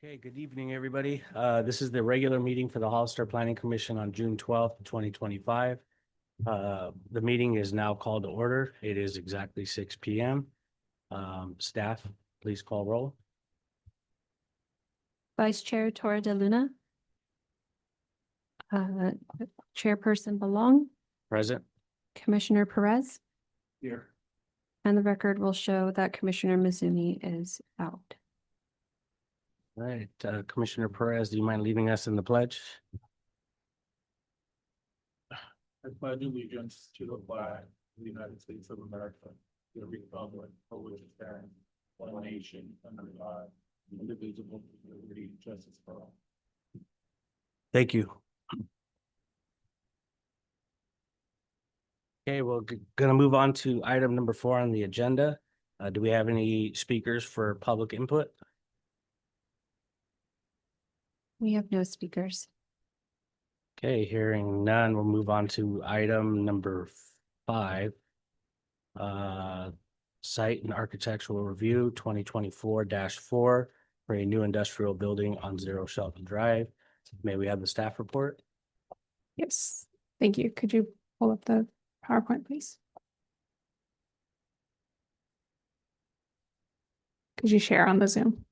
Okay, good evening, everybody. This is the regular meeting for the Hollister Planning Commission on June 12th, 2025. The meeting is now called to order. It is exactly 6 p.m. Staff, please call roll. Vice Chair Tora De Luna. Chairperson Belong, Present. Commissioner Perez, Here. and the record will show that Commissioner Mizumi is out. All right, Commissioner Perez, do you mind leading us in the pledge? I pledge allegiance to the flag of the United States of America, the republic for which it stands, one nation, under God, indivisible, with liberty and justice for all. Thank you. Okay, we're gonna move on to item number 4 on the agenda. Do we have any speakers for public input? We have no speakers. Okay, hearing none, we'll move on to item number 5. Site and architectural review 2024-4 for a new industrial building on 0 Shelton Drive. May we have the staff report? Yes, thank you. Could you pull up the PowerPoint, please? Could you share on the Zoom?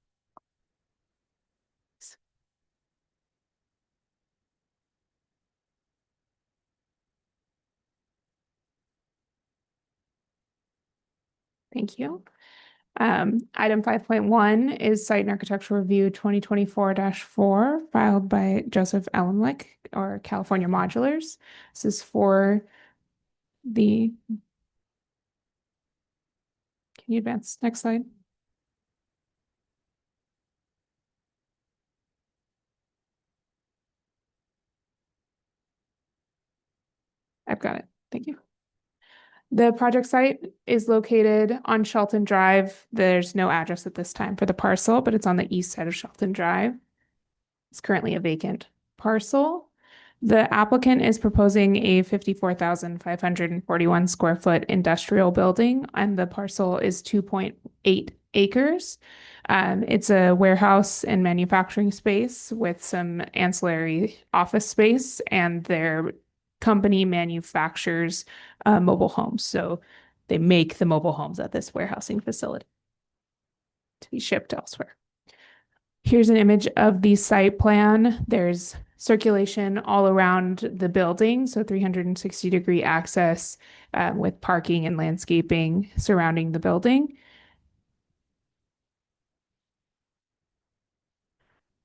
Thank you. Item 5.1 is Site and Architectural Review 2024-4 filed by Joseph Ellenlick or California Modulars. This is for the, can you advance? Next slide. I've got it. Thank you. The project site is located on Shelton Drive. There's no address at this time for the parcel, but it's on the east side of Shelton Drive. It's currently a vacant parcel. The applicant is proposing a 54,541 square foot industrial building, and the parcel is 2.8 acres. It's a warehouse and manufacturing space with some ancillary office space, and their company manufactures mobile homes. So they make the mobile homes at this warehousing facility to be shipped elsewhere. Here's an image of the site plan. There's circulation all around the building, so 360-degree access with parking and landscaping surrounding the building.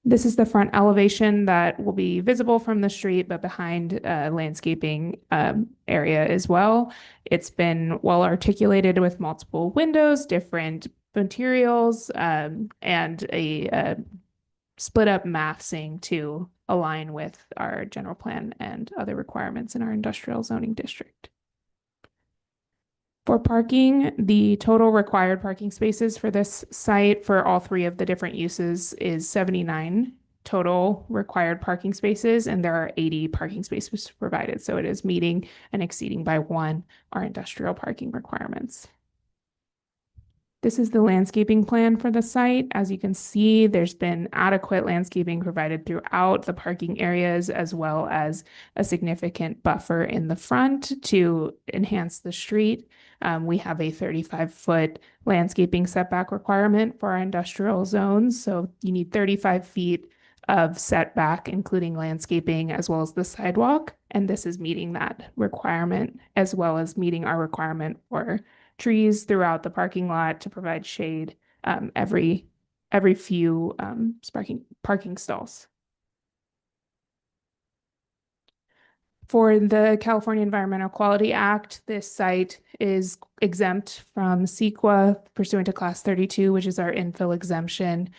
This is the front elevation that will be visible from the street, but behind landscaping area as well. It's been well articulated with multiple windows, different materials, and a split up massing to align with our general plan and other requirements in our industrial zoning district. For parking, the total required parking spaces for this site for all 3 of the different uses is 79 total required parking spaces, and there are 80 parking spaces provided. So it is meeting and exceeding by 1 our industrial parking requirements. This is the landscaping plan for the site. As you can see, there's been adequate landscaping provided throughout the parking areas, as well as a significant buffer in the front to enhance the street. We have a 35-foot landscaping setback requirement for our industrial zones. So you need 35 feet of setback, including landscaping, as well as the sidewalk. And this is meeting that requirement, as well as meeting our requirement for trees throughout the parking lot to provide shade every few parking stalls. For the California Environmental Quality Act, this site is exempt from CEQA pursuant to Class 32, which is our infill exemption.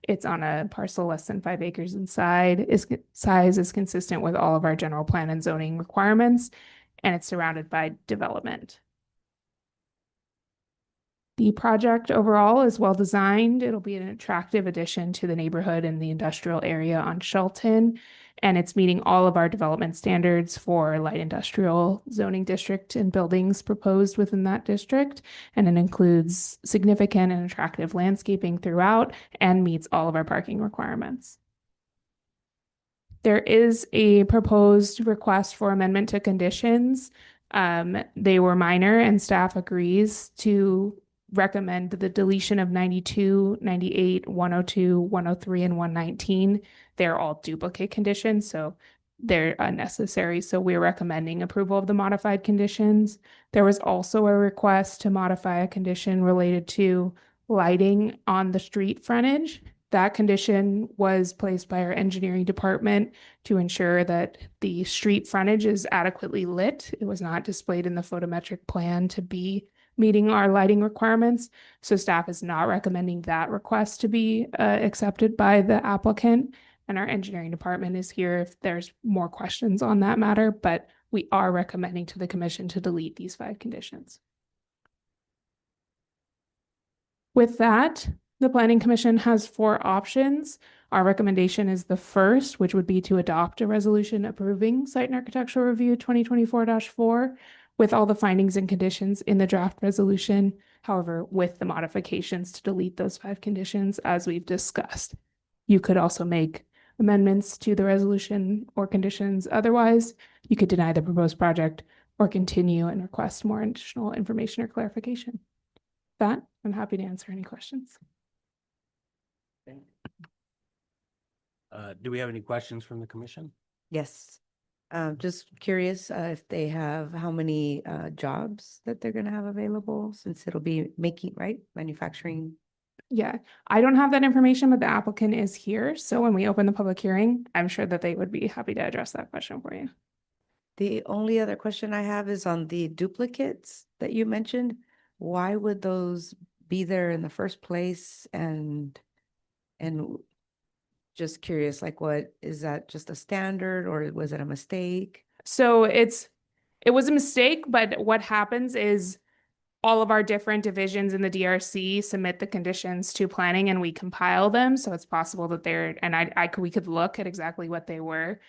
It's on a parcel less than 5 acres in size is consistent with all of our general plan and zoning requirements, and it's surrounded by development. The project overall is well designed. It'll be an attractive addition to the neighborhood and the industrial area on Shelton. And it's meeting all of our development standards for light industrial zoning district and buildings proposed within that district. And it includes significant and attractive landscaping throughout and meets all of our parking requirements. There is a proposed request for amendment to conditions. They were minor and staff agrees to recommend the deletion of 92, 98, 102, 103, and 119. They're all duplicate conditions, so they're unnecessary. So we're recommending approval of the modified conditions. There was also a request to modify a condition related to lighting on the street frontage. That condition was placed by our engineering department to ensure that the street frontage is adequately lit. It was not displayed in the photometric plan to be meeting our lighting requirements. So staff is not recommending that request to be accepted by the applicant. And our engineering department is here if there's more questions on that matter, but we are recommending to the commission to delete these 5 conditions. With that, the Planning Commission has 4 options. Our recommendation is the first, which would be to adopt a resolution approving Site and Architectural Review 2024-4 with all the findings and conditions in the draft resolution, however, with the modifications to delete those 5 conditions as we've discussed. You could also make amendments to the resolution or conditions. Otherwise, you could deny the proposed project or continue and request more additional information or clarification. With that, I'm happy to answer any questions. Do we have any questions from the commission? Yes. Just curious if they have how many jobs that they're gonna have available since it'll be making, right? Manufacturing. Yeah, I don't have that information, but the applicant is here. So when we open the public hearing, I'm sure that they would be happy to address that question for you. The only other question I have is on the duplicates that you mentioned. Why would those be there in the first place? And just curious, like what, is that just a standard or was it a mistake? So it was a mistake, but what happens is all of our different divisions in the DRC submit the conditions to planning and we compile them. So it's possible that we could look at exactly what they were.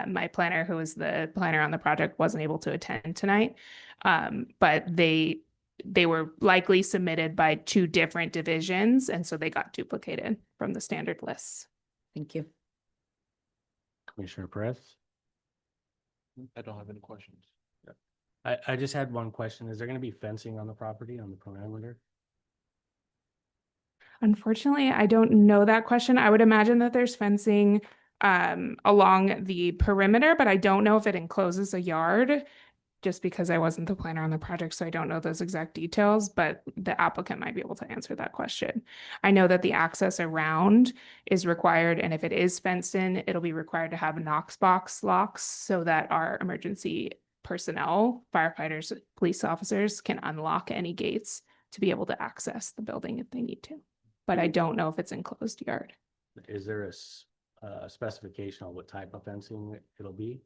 My planner, who was the planner on the project, wasn't able to attend tonight. But they were likely submitted by 2 different divisions. And so they got duplicated from the standard lists. Thank you. Commissioner Perez? I don't have any questions. I just had one question. Is there going to be fencing on the property on the perimeter? Unfortunately, I don't know that question. I would imagine that there's fencing along the perimeter, but I don't know if it encloses a yard just because I wasn't the planner on the project, so I don't know those exact details, but the applicant might be able to answer that question. I know that the access around is required, and if it is fenced in, it'll be required to have Knox box locks so that our emergency personnel, firefighters, police officers can unlock any gates to be able to access the building if they need to. But I don't know if it's enclosed yard. Is there a specification on what type of fencing it'll be?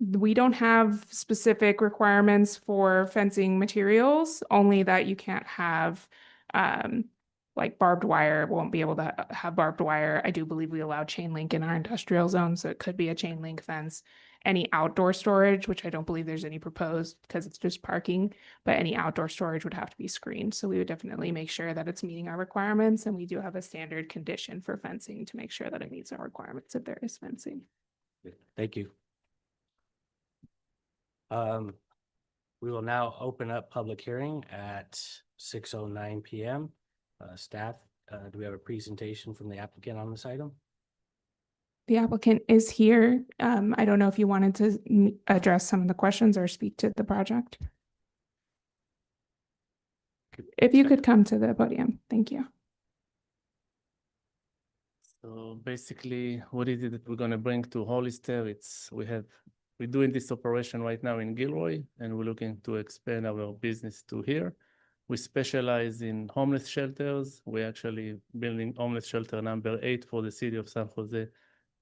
We don't have specific requirements for fencing materials, only that you can't have like barbed wire, won't be able to have barbed wire. I do believe we allow chain link in our industrial zone, so it could be a chain link fence. Any outdoor storage, which I don't believe there's any proposed because it's just parking, but any outdoor storage would have to be screened. So we would definitely make sure that it's meeting our requirements. And we do have a standard condition for fencing to make sure that it meets our requirements if there is fencing. Thank you. We will now open up public hearing at 6:09 PM. Staff, do we have a presentation from the applicant on this item? The applicant is here. I don't know if you wanted to address some of the questions or speak to the project. If you could come to the podium, thank you. So basically, what is it that we're gonna bring to Hollister? We're doing this operation right now in Gilroy, and we're looking to expand our business to here. We specialize in homeless shelters. We're actually building homeless shelter number 8 for the city of San Jose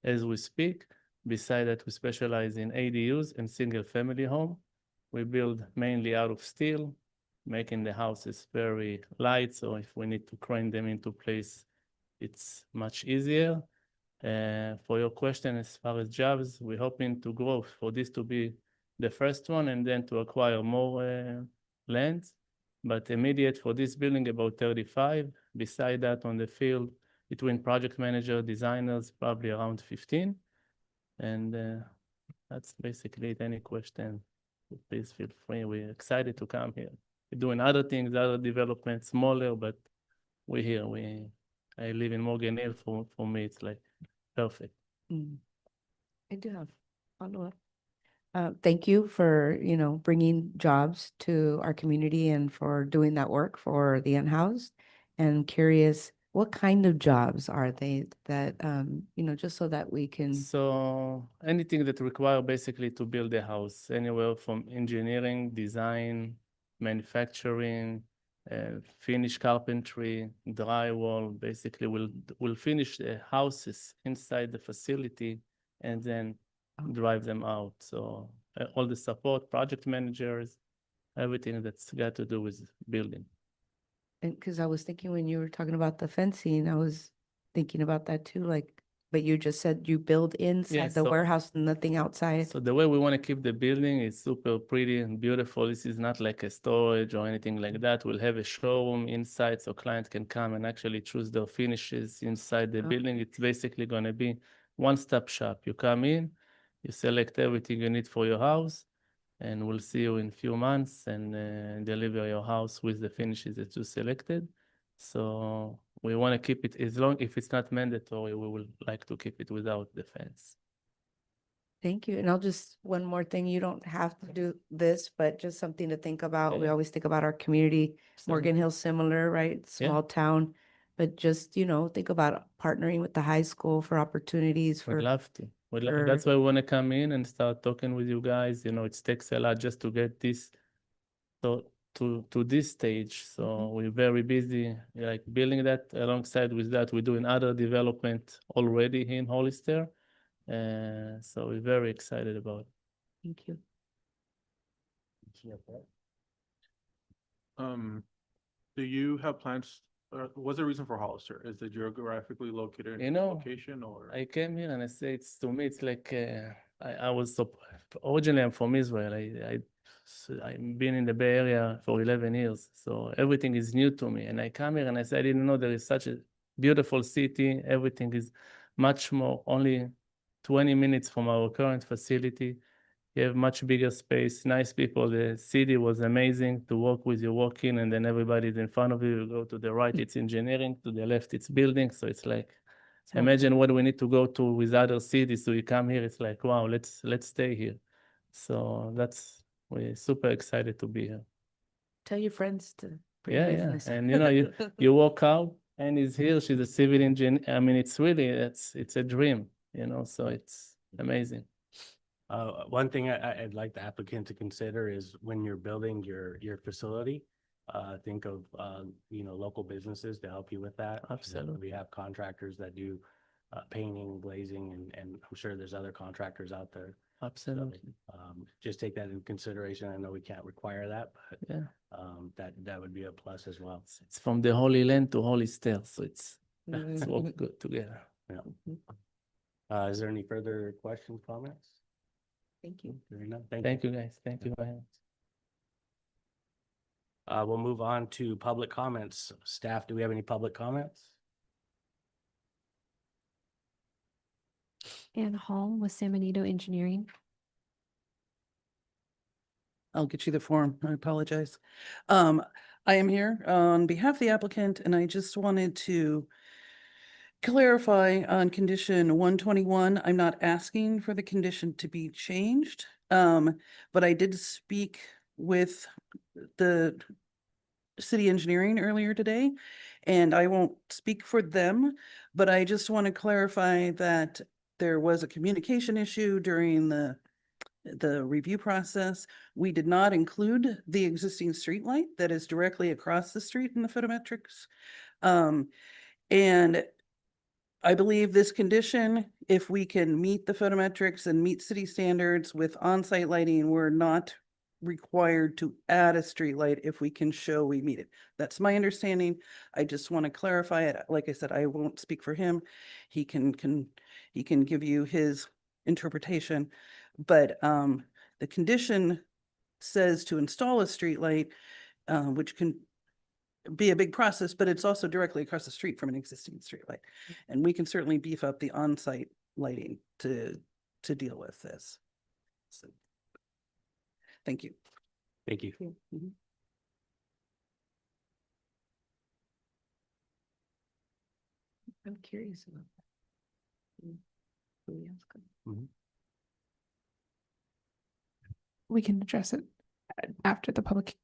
as we speak. Beside that, we specialize in ADUs and single family home. We build mainly out of steel. making the houses very light. So if we need to crane them into place, it's much easier. For your question, as far as jobs, we're hoping to grow for this to be the first one and then to acquire more land. But immediate for this building, about 35. Beside that, on the field, between project manager, designers, probably around 15. And that's basically it. Any question, please feel free. We're excited to come here. We're doing other things, other developments, smaller, but we're here. I live in Morgan Hill. For me, it's like perfect. I do have follow-up. Thank you for, bringing jobs to our community and for doing that work for the unhoused. And curious, what kind of jobs are they that, just so that we can, So anything that require basically to build a house, anywhere from engineering, design, manufacturing, finish carpentry, drywall, basically we'll finish the houses inside the facility and then drive them out. So all the support, project managers, everything that's got to do with building. and because I was thinking when you were talking about the fencing, I was thinking about that too, like, but you just said you build inside the so- warehouse, nothing outside. So the way we want to keep the building is super pretty and beautiful. This is not like a storage or anything like that. We'll have a showroom inside so clients can come and actually choose their finishes inside the building. It's basically going to be one-stop shop. You come in, you select everything you need for your house, and we'll see you in a few months and deliver your house with the finishes that you selected. So we want to keep it as long, if it's not mandatory, we will like to keep it without the fence. Thank you. And I'll just, one more thing, you don't have to do this, but just something to think about. We Yeah. always think about our community. So- Morgan Hill similar, right? Yeah. Small town. But just, think about partnering with the high school for opportunities We'd for, love to. for- That's why we want to come in and start talking with you guys. It takes a lot just to get this to this stage. So we're very busy, like building that. Alongside with that, we're doing other development already here in Hollister. So we're very excited about it. thank you. Do you have plans, what's the reason for Hollister? Is it geographically located You in know, location or? I came here and I say to me it's like I was originally I'm from Israel. I've been in the Bay Area for 11 years, so everything is new to me. And I come here and I say I didn't know there is such a beautiful city. Everything is much more, only 20 minutes from our current facility. You have much bigger space, nice people. The city was amazing to work with. You walk in and then everybody's in front of you. You go to the right, it's engineering. To the left, it's building. So it's like, imagine what we need to go to with other cities. So you come here, it's like, wow, let's stay here. So we're super excited to be here. Tell your friends to bring Yeah. business. And you walk out and he's here. She's a civil engineer. I mean, it's a dream, so it's amazing. One thing I'd like the applicant to consider is when you're building your facility, think of, local businesses to help you with that. Absolutely. We have contractors that do painting, glazing, and I'm sure there's other contractors out there. Absolutely. Just take that into consideration. I know we can't require that, but Yeah. that would be a plus as well. It's from the Holy Land to Hollister. So it's all good together. Yeah. Is there any further questions, comments? Thank you. Hearing none, thank you. Thank you, guys. Thank you very much. We'll move on to public comments. Staff, do we have any public comments? Ann Hall with San Benito Engineering. I'll get you the form. I apologize. I am here on behalf of the applicant, and I just wanted to clarify on condition 121. I'm not asking for the condition to be changed, but I did speak with the city engineering earlier today, and I won't speak for them, but I just want to clarify that there was a communication issue during the review process. We did not include the existing streetlight that is directly across the street in the photometrics. And I believe this condition, if we can meet the photometrics and meet city standards with on-site lighting, we're not required to add a streetlight if we can show we meet it. That's my understanding. I just want to clarify it. Like I said, I won't speak for him. He can give you his interpretation. But the condition says to install a streetlight, which can be a big process, but it's also directly across the street from an existing streetlight. And we can certainly beef up the on-site lighting to deal with this. So, thank you. Thank you. Mhm. I'm curious about that. Who else could- We can address it after the public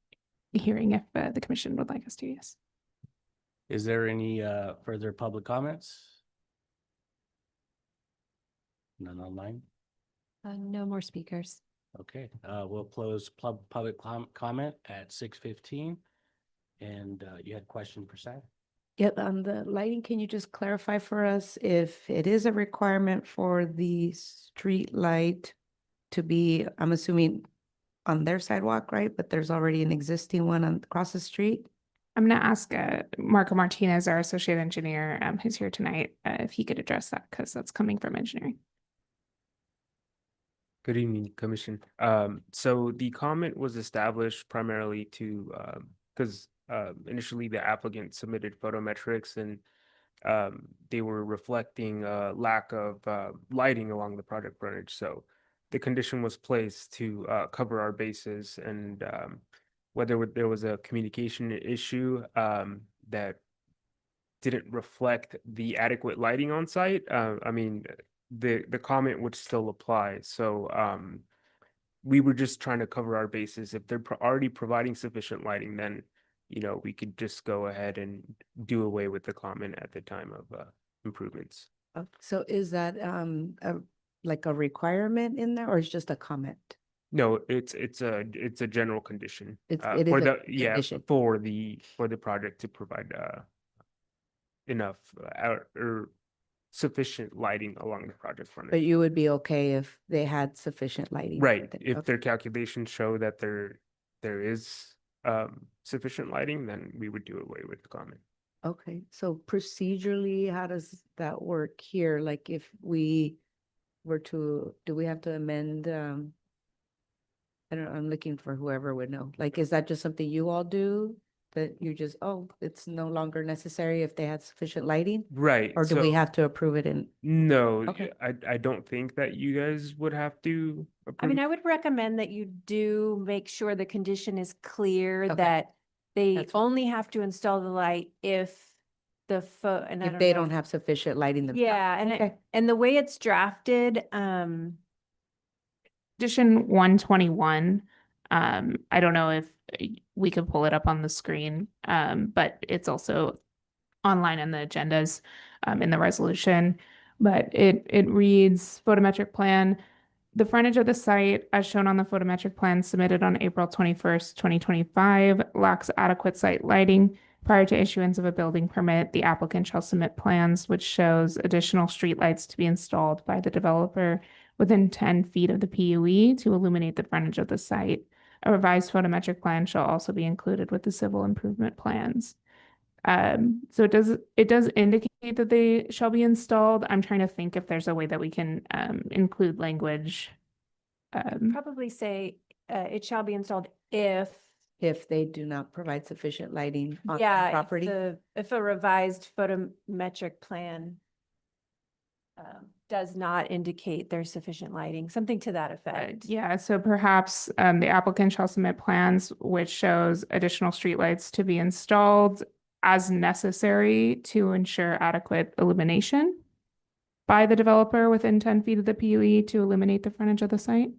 hearing if the commission would like us to, yes. Is there any further public comments? None online? No more speakers. Okay, we'll close public comment at 6:15. And you had a question, Prasad? Yep, on the lighting, can you just clarify for us if it is a requirement for the street light to be, I'm assuming on their sidewalk, right? But there's already an existing one across the street? I'm going to ask Marco Martinez, our associate engineer, who's here tonight, if he could address that because that's coming from engineering. Good evening, Commission. So the comment was established primarily to, because initially the applicant submitted photometrics and they were reflecting lack of lighting along the project frontage. So the condition was placed to cover our bases and whether there was a communication issue that didn't reflect the adequate lighting on site. I mean, the comment would still apply. So we were just trying to cover our bases. If they're already providing sufficient lighting, then we could just go ahead and do away with the comment at the time of improvements. So is that like a requirement in there or is just a comment? No, it's a general condition. It For is a the condition. for the project to provide enough or sufficient lighting along the project But frontage. you would be okay if they had sufficient lighting? Right, then? if Okay. their calculations show that there is sufficient lighting, then we would do away with the comment. Okay, so procedurally, how does that work here? Like if we were to, do we have to amend? I don't know, I'm looking for whoever would know. Like, is that just something you all do? That you just, oh, it's no longer necessary if they had sufficient lighting? Right. Or do we so- have to approve it in? No, Okay. I don't think that you guys would have to I mean, approve. I would recommend that you do make sure the condition is clear Okay. that they That's- only have to install the light if and I If don't they know don't have sufficient lighting themselves? Yeah, Okay. and the way it's drafted, Condition 121, I don't know if we could pull it up on the screen, but it's also online in the agendas, in the resolution. But it reads photometric plan. The frontage of the site, as shown on the photometric plan submitted on April 21st, 2025, lacks adequate site lighting. Prior to issuance of a building permit, the applicant shall submit plans which shows additional streetlights to be installed by the developer within 10 feet of the PUE to illuminate the frontage of the site. A revised photometric plan shall also be included with the civil improvement plans. So it does indicate that they shall be installed. I'm trying to think if there's a way that we can include language. probably say, it shall be installed if They do not provide sufficient lighting on yeah, the if property? if a revised photometric plan does not indicate there's sufficient lighting, something to that effect. Yeah, so perhaps the applicant shall submit plans which shows additional streetlights to be installed as necessary to ensure adequate illumination by the developer within 10 feet of the PUE to illuminate the frontage of the site.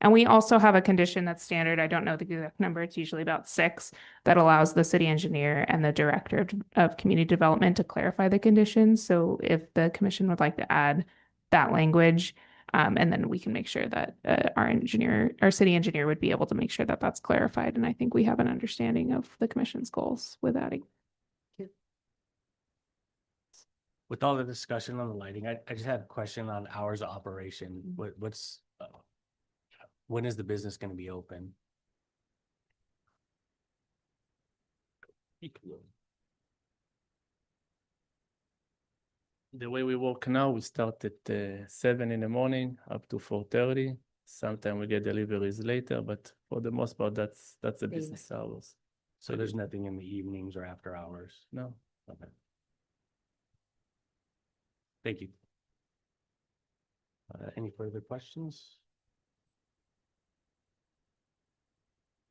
And we also have a condition that's standard. I don't know the exact number. It's usually about 6 that allows the city engineer and the director of community development to clarify the conditions. So if the commission would like to add that language, and then we can make sure that our city engineer would be able to make sure that that's clarified. And I think we have an understanding of the commission's goals with adding. With all the discussion on the lighting, I just had a question on hours of operation. When is the business gonna be open? The way we work now, we start at 7 in the morning up to 4:30. Sometimes we get deliveries later, but for the most part, that's the Daylight. business hours. So there's nothing in the evenings or after hours? No. Okay. Thank you. Any further questions?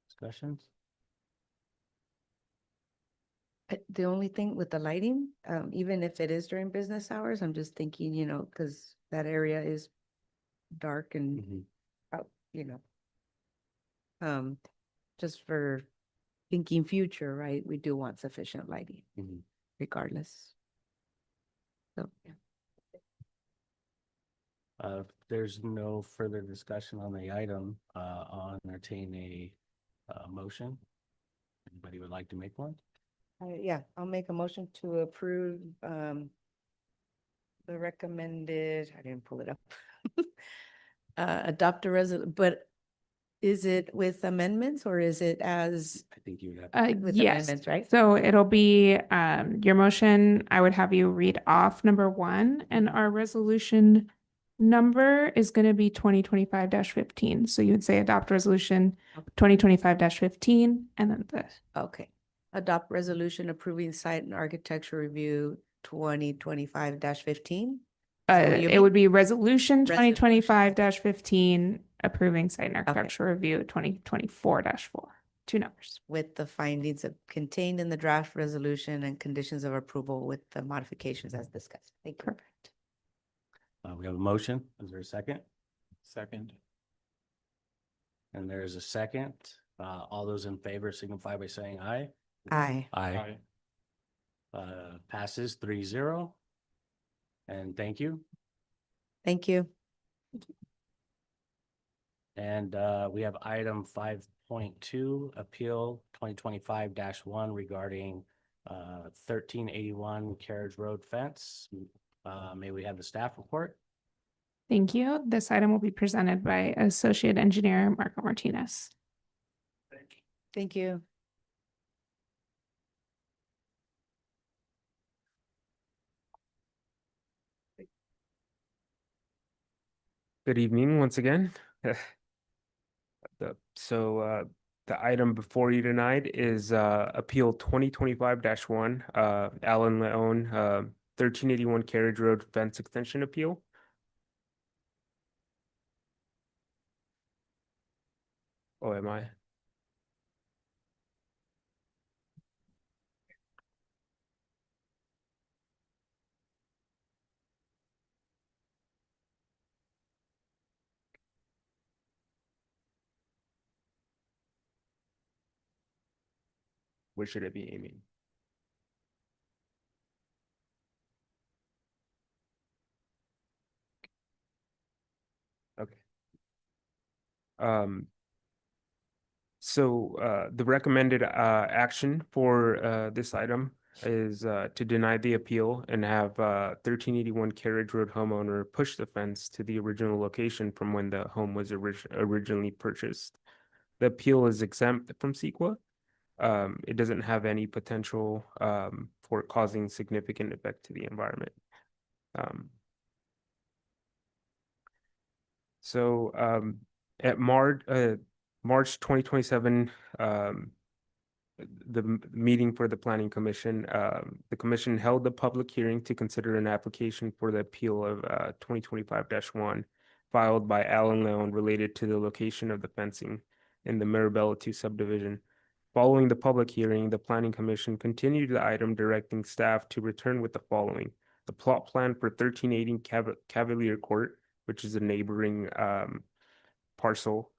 Discussions? The only thing with the lighting, even if it is during business hours, I'm just thinking, you know, because that area is dark and Mhm. out, you know. Just for thinking future, right? We do want sufficient lighting Mhm. regardless. So, yeah. If there's no further discussion on the item, I'll entertain a motion. Anybody would like to make one? Yeah, I'll make a motion to approve, the recommended, I didn't pull it up. Adopt a but is it with amendments or is it as, I think you would have. with Yes. amendments, right? So it'll be your motion. I would have you read off number 1, and our resolution number is going to be 2025-15. So you would say adopt resolution 2025-15, and then the Okay. Adopt resolution approving site and architecture review 2025-15. it would be resolution Resolution. 2025-15 approving site and architecture review 2024-4. 2 numbers. With the findings contained in the draft resolution and conditions of approval with the modifications as discussed. Thank you. Perfect. We have a motion. Is there a second? Second. And there's a second. All those in favor signify by saying aye. Aye. Aye. Passes 3-0. And thank you. Thank you. And we have item 5.2, appeal 2025-1 regarding 1381 Carriage Road fence. May we have the staff report? Thank you. This item will be presented by Associate Engineer Marco Martinez. Thank you. Good evening once again. The item before you tonight is Appeal 2025-1, Alan Leon, 1381 Carriage Road Fence Extension Appeal. Oh, am I? Where should it be aiming? Okay. The recommended action for this item is to deny the appeal and have 1381 Carriage Road homeowner push the fence to the original location from when the home was originally purchased. The appeal is exempt from CEQA. It doesn't have any potential for causing significant effect to the environment. At March 2027, the meeting for the Planning Commission, the commission held a public hearing to consider an application for the appeal of 2025-1 filed by Alan Leon related to the location of the fencing in the Mirabella 2 subdivision. Following the public hearing, the Planning Commission continued the item directing staff to return with the following: the plot plan for 1380 Cavalier Court, which is a neighboring parcel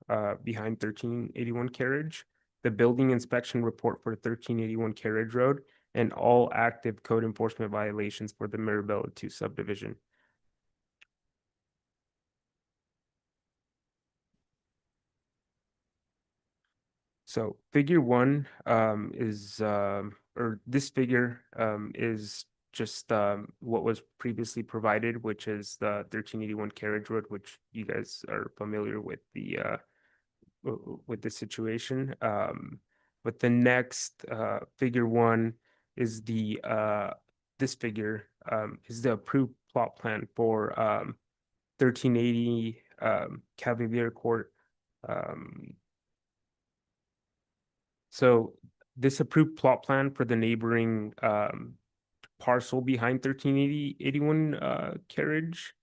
behind 1381 Carriage, the building inspection report for 1381 Carriage Road, and all active code enforcement violations for the Mirabella 2 subdivision. So figure 1 is or this figure is just what was previously provided, which is the 1381 Carriage Road, which you guys are familiar with the with the situation. But the next figure one is the this figure is the approved plot plan for 1380 Cavalier Court. So this approved plot plan for the neighboring parcel behind 1381 Carriage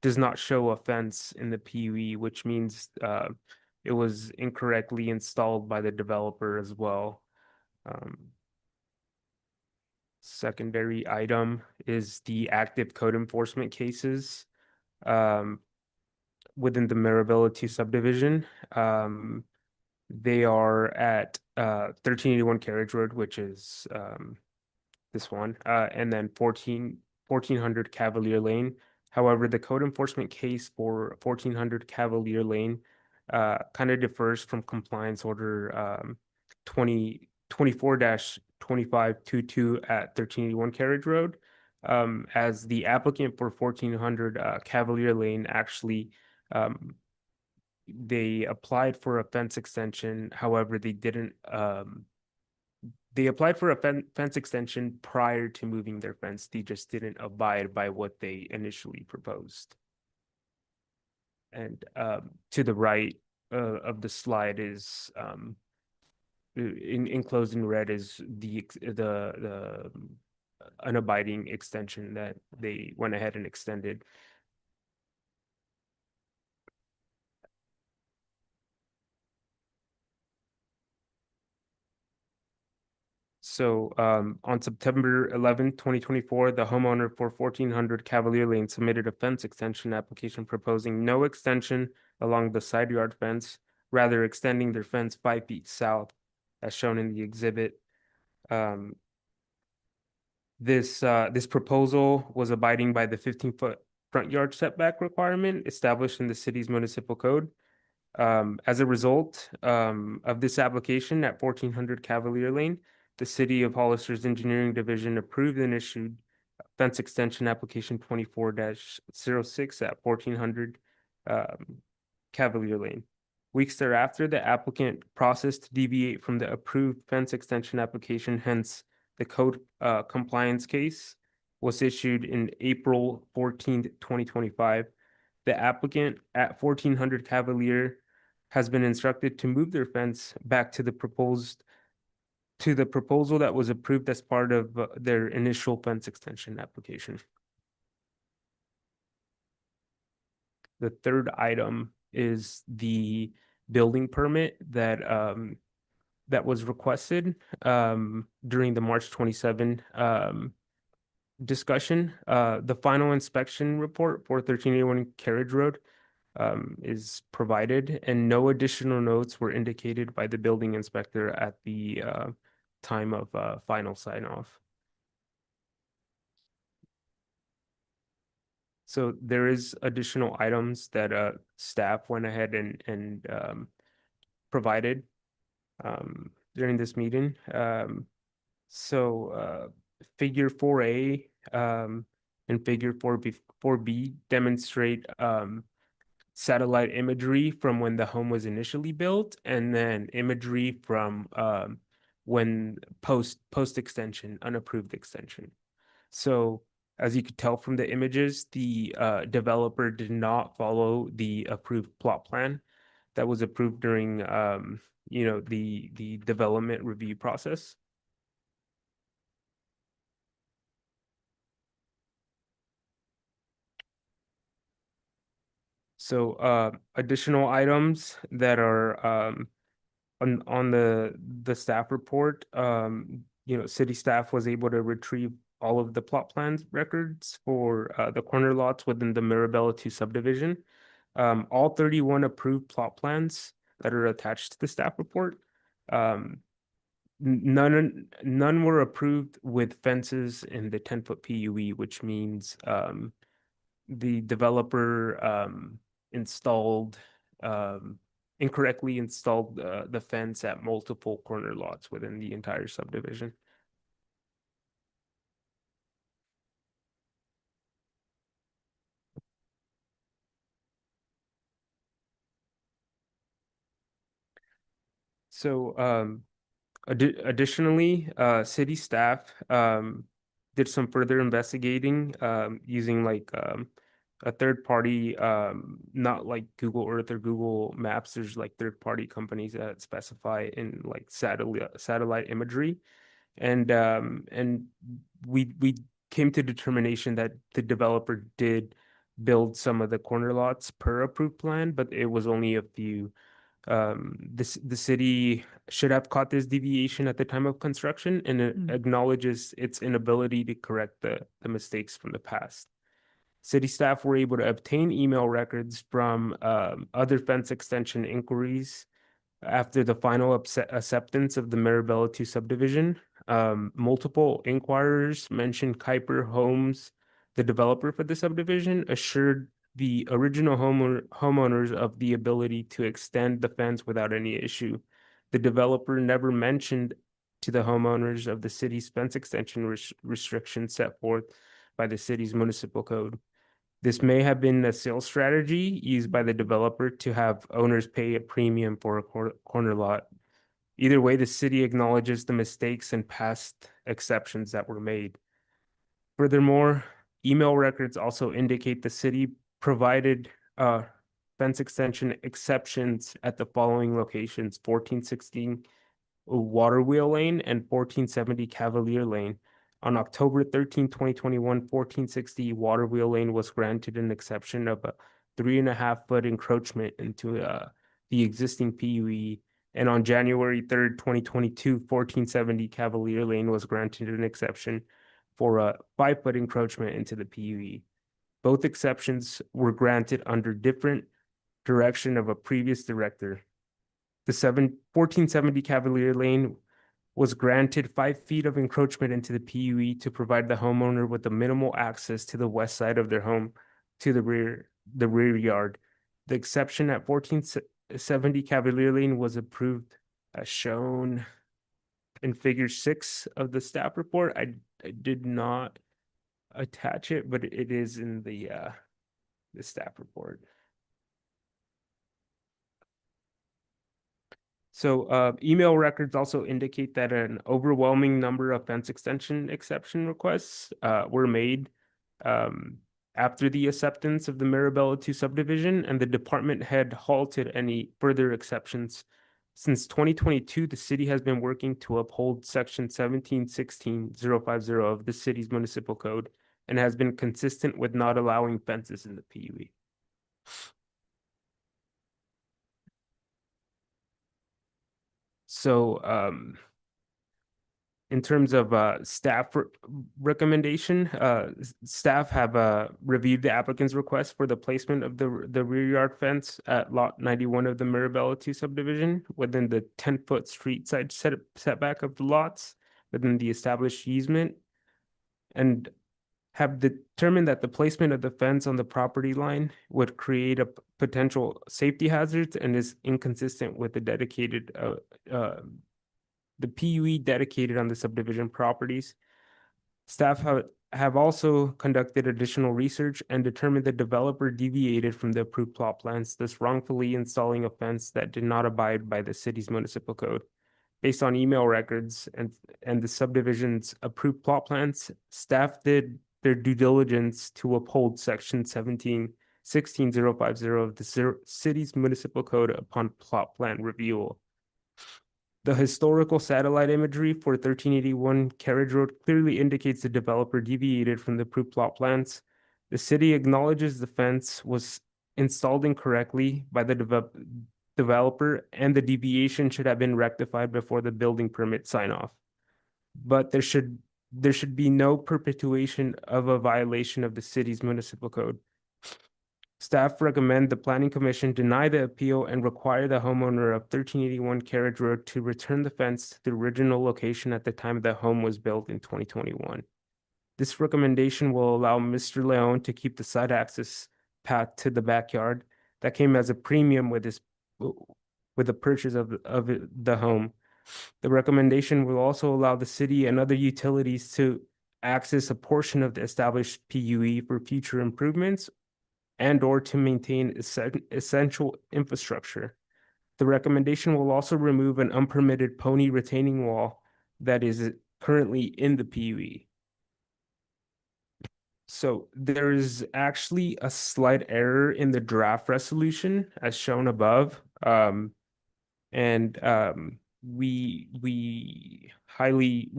does not show a fence in the PUE, which means it was incorrectly installed by the developer as well. Secondary item is the active code enforcement cases within the Marabella 2 subdivision. They are at 1381 Carriage Road, which is this one, and then 1400 Cavalier Lane. However, the code enforcement case for 1400 Cavalier Lane kind of differs from compliance order 24-2522 at 1381 Carriage Road, as the applicant for 1400 Cavalier Lane actually they applied for a fence extension. However, they didn't they applied for a fence extension prior to moving their fence. They just didn't abide by what they initially proposed. And to the right of the slide is enclosed in red is the unabiding extension that they went ahead and extended. So on September 11, 2024, the homeowner for 1400 Cavalier Lane submitted a fence extension application proposing no extension along the side yard fence, rather extending their fence 5 feet south, as shown in the exhibit. This proposal was abiding by the 15-foot front yard setback requirement established in the city's municipal code. As a result of this application at 1400 Cavalier Lane, the City of Hollister's Engineering Division approved and issued fence extension application 24-06 at 1400 Cavalier Lane. Weeks thereafter, the applicant processed to deviate from the approved fence extension application, hence the code compliance case was issued in April 14th, 2025. The applicant at 1400 Cavalier has been instructed to move their fence back to the proposal that was approved as part of their initial fence extension application. The third item is the building permit that that was requested during the March 27 discussion. The final inspection report for 1381 Carriage Road is provided, and no additional notes were indicated by the building inspector at the time of final sign-off. So there is additional items that staff went ahead and provided during this meeting. So figure 4A and figure 4B demonstrate satellite imagery from when the home was initially built, and then imagery from when post extension, unapproved extension. So as you could tell from the images, the developer did not follow the approved plot plan that was approved during the development review process. So additional items that are on the staff report, city staff was able to retrieve all of the plot plans records for the corner lots within the Marabella 2 subdivision. All 31 approved plot plans that are attached to the staff report. None were approved with fences in the 10-foot PUE, which means the developer incorrectly installed the fence at multiple corner lots within the entire subdivision. So, additionally, city staff did some further investigating using like a third party, not like Google Earth or Google Maps. There's like third party companies that specify in like satellite imagery, and we came to determination that the developer did build some of the corner lots per approved plan, but it was only a few. The city should have caught this deviation at the time of construction, and it acknowledges its inability to correct the mistakes from the past. City staff were able to obtain email records from other fence extension inquiries after the final acceptance of the Marabella 2 subdivision. Multiple inquirers mentioned Kuiper Homes, the developer for the subdivision, assured the original homeowners of the ability to extend the fence without any issue. The developer never mentioned to the homeowners of the city's fence extension restrictions set forth by the city's municipal code. This may have been a sales strategy used by the developer to have owners pay a premium for a corner lot. Either way, the city acknowledges the mistakes and past exceptions that were made. Furthermore, email records also indicate the city provided fence extension exceptions at the following locations: 1416 Waterwheel Lane and 1470 Cavalier Lane. On October 13, 2021, 1460 Waterwheel Lane was granted an exception of a 3.5-foot encroachment into the existing PUE. And on January 3rd, 2022, 1470 Cavalier Lane was granted an exception for a 5-foot encroachment into the PUE. Both exceptions were granted under different direction of a previous director. The 1470 Cavalier Lane was granted 5 feet of encroachment into the PUE to provide the homeowner with the minimal access to the west side of their home to the rear yard. The exception at 1470 Cavalier Lane was approved as shown in figure 6 of the staff report. I did not attach it, but it is in the staff report. So email records also indicate that an overwhelming number of fence extension exception requests were made after the acceptance of the Marabella 2 subdivision, and the department had halted any further exceptions. Since 2022, the city has been working to uphold section 1716.050 of the city's municipal code and has been consistent with not allowing fences in the PUE. So in terms of staff recommendation, staff have reviewed the applicant's request for the placement of the rear yard fence at lot 91 of the Marabella 2 subdivision within the 10-foot street side setback of the lots within the established easement, and have determined that the placement of the fence on the property line would create a potential safety hazards and is inconsistent with the dedicated the PUE dedicated on the subdivision properties. Staff have also conducted additional research and determined the developer deviated from the approved plot plans, thus wrongfully installing a fence that did not abide by the city's municipal code. Based on email records and the subdivision's approved plot plans, staff did their due diligence to uphold section 1716.050 of the city's municipal code upon plot plan review. The historical satellite imagery for 1381 Carriage Road clearly indicates the developer deviated from the approved plot plans. The city acknowledges the fence was installed incorrectly by the developer, and the deviation should have been rectified before the building permit sign-off. But there should be no perpetuation of a violation of the city's municipal code. Staff recommend the Planning Commission deny the appeal and require the homeowner of 1381 Carriage Road to return the fence to the original location at the time the home was built in 2021. This recommendation will allow Mr. Leon to keep the side access path to the backyard that came as a premium with the purchase of the home. The recommendation will also allow the city and other utilities to access a portion of the established PUE for future improvements and or to maintain essential infrastructure. The recommendation will also remove an unpermitted pony retaining wall that is currently in the PUE. So there is actually a slight error in the draft resolution as shown above. We highly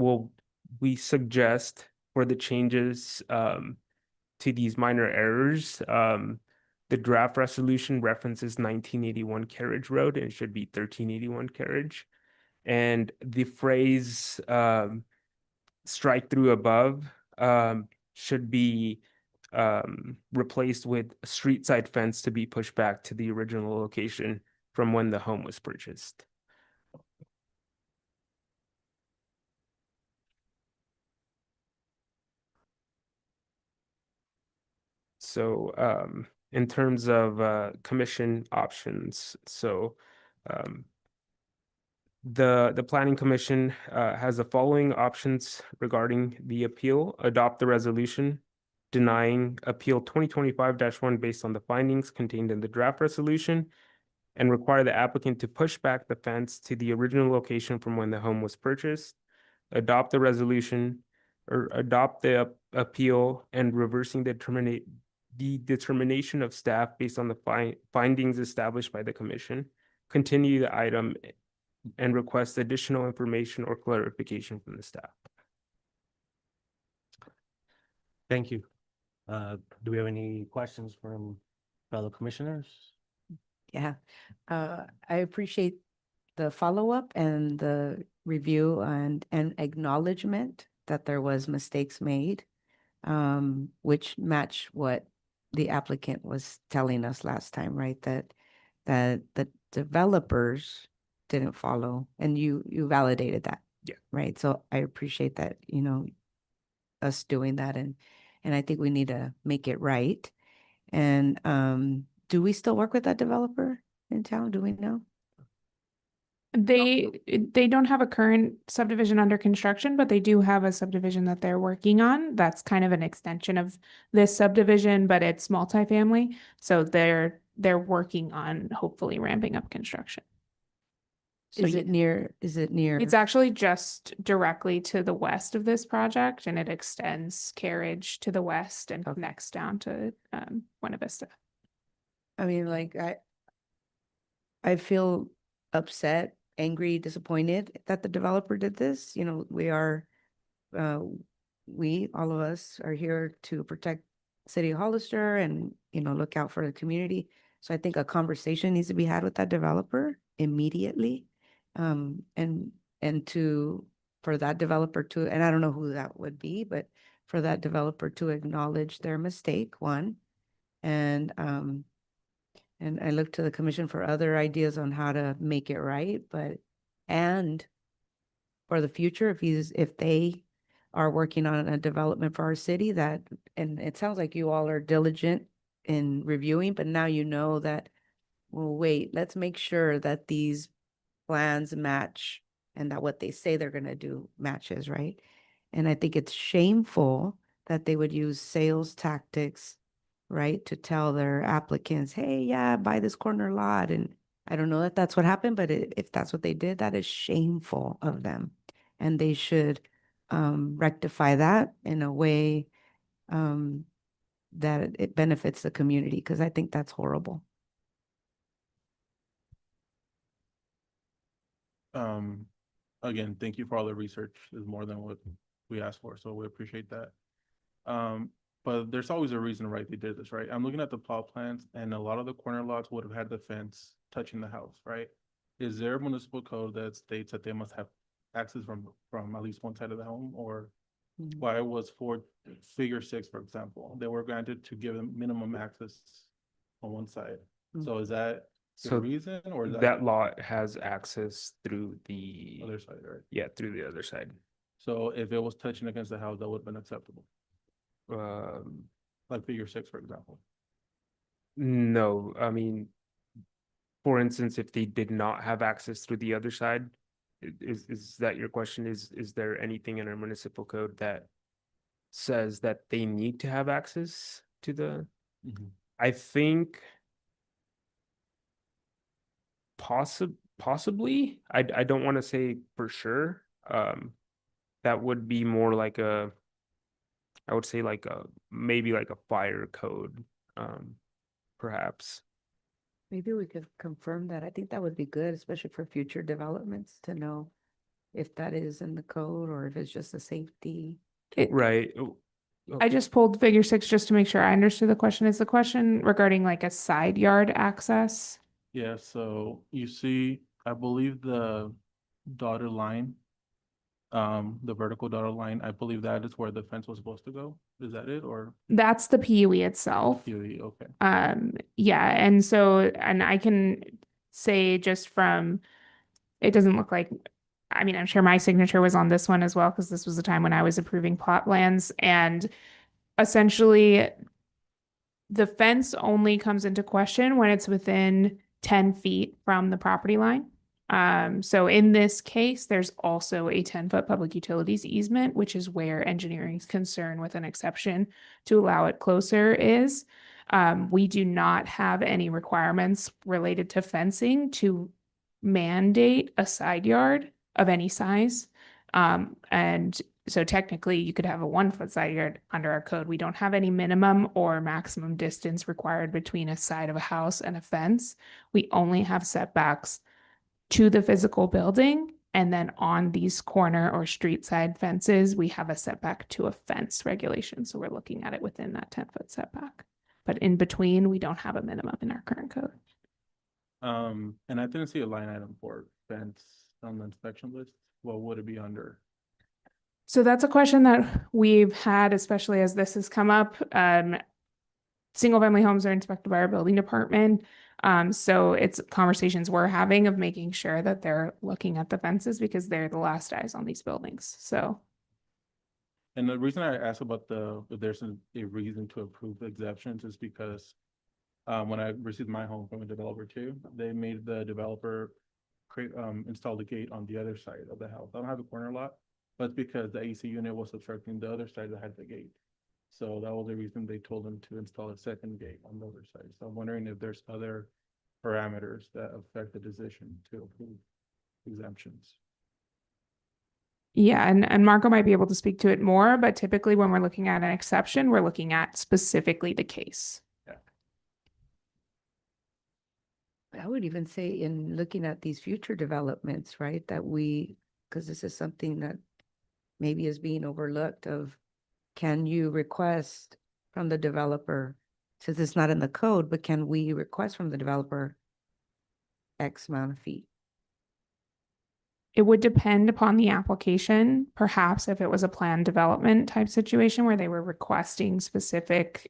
we suggest for the changes to these minor errors. The draft resolution references 1981 Carriage Road and it should be 1381 Carriage. And the phrase strike through above should be replaced with a street side fence to be pushed back to the original location from when the home was purchased. So in terms of commission options, so the Planning Commission has the following options regarding the appeal: adopt the resolution denying appeal 2025-1 based on the findings contained in the draft resolution, and require the applicant to push back the fence to the original location from when the home was purchased. Adopt the resolution or adopt the appeal and reversing the determination of staff based on the findings established by the commission. Continue the item and request additional information or clarification from the staff. Thank you. Do we have any questions from fellow commissioners? Yeah, I appreciate the follow-up and the review and acknowledgement that there was mistakes made, which match what the applicant was telling us last time, right? That the developers didn't follow, and you validated that. Yeah. Right. So I appreciate that, us doing that, and I think we need to make it right. And do we still work with that developer in town? Do we know? They don't have a current subdivision under construction, but they do have a subdivision that they're working on. That's kind of an extension of this subdivision, but it's multifamily. So they're working on hopefully ramping up construction. So Is it near? it's actually just directly to the west of this project, and it extends Carriage to the west and Okay. connects down to Buena Vista. I mean, like, I feel upset, angry, disappointed that the developer did this. All of us are here to protect City of Hollister and, look out for the community. So I think a conversation needs to be had with that developer immediately. For that developer to, and I don't know who that would be, but for that developer to acknowledge their mistake, one, and I look to the commission for other ideas on how to make it right, and for the future, if they are working on a development for our city and it sounds like you all are diligent in reviewing, but now you know that, well, wait, let's make sure that these plans match and that what they say they're going to do matches, right? And I think it's shameful that they would use sales tactics, right, to tell their applicants, hey, yeah, buy this corner lot. And I don't know that that's what happened, but if that's what they did, that is shameful of them. And they should rectify that in a way that it benefits the community, because I think that's horrible. Again, thank you for all the research. Is more than what we asked for, so we appreciate that. But there's always a reason, right? They did this, right? I'm looking at the plot plans, and a lot of the corner lots would have had the fence touching the house, right? Is there a municipal code that states that they must have access from at least one side of the home, or why was for figure 6, for example, they were granted to give them minimum access on one side? So is that the So reason, or is that lot has access through the other side, right? Yeah, through the other side. So if it was touching against the house, that would have been acceptable, like figure 6, for example. No, I mean, for instance, if they did not have access through the other side, is that your question? Is there anything in our municipal code that says that they need to have access to the? I think Possibly. I don't want to say for sure. That would be more like I would say like maybe like a fire code, perhaps. Maybe we could confirm that. I think that would be good, especially for future developments, to know if that is in the code or if it's just a safety. Right. I just pulled figure 6 just to make sure I understood the question. Is the question regarding like a side yard access? Yeah, so you see, I believe the dotted line, the vertical dotted line, I believe that is where the fence was supposed to go. Is that it, or? That's the PUE itself. Okay. Yeah, and so, and I can say just from, it doesn't look like, I mean, I'm sure my signature was on this one as well, because this was the time when I was approving plot plans, and essentially the fence only comes into question when it's within 10 feet from the property line. So in this case, there's also a 10-foot public utilities easement, which is where engineering's concern with an exception to allow it closer is. We do not have any requirements related to fencing to mandate a side yard of any size. And so technically you could have a 1-foot side yard under our code. We don't have any minimum or maximum distance required between a side of a house and a fence. We only have setbacks to the physical building. And then on these corner or street side fences, we have a setback to a fence regulation. So we're looking at it within that 10-foot setback. But in between, we don't have a minimum in our current code. And I didn't see a line item for fence on the inspection list. What would it be under? So that's a question that we've had, especially as this has come up. Single family homes are inspected by our building department. So it's conversations we're having of making sure that they're looking at the fences because they're the last eyes on these buildings. So. And the reason I asked about if there's a reason to approve the exceptions is because when I received my home from a developer too, they made the developer install the gate on the other side of the house. I don't have a corner lot, but it's because the AC unit was obstructing the other side that had the gate. So that was the reason they told them to install a second gate on the other side. So I'm wondering if there's other parameters that affect the decision to approve exemptions. Yeah, and Marco might be able to speak to it more, but typically when we're looking at an exception, we're looking at specifically the case. I would even say in looking at these future developments, right, that because this is something that maybe is being overlooked of, can you request from the developer, since it's not in the code, but can we request from the developer X amount of feet? It would depend upon the application. Perhaps if it was a planned development type situation where they were requesting specific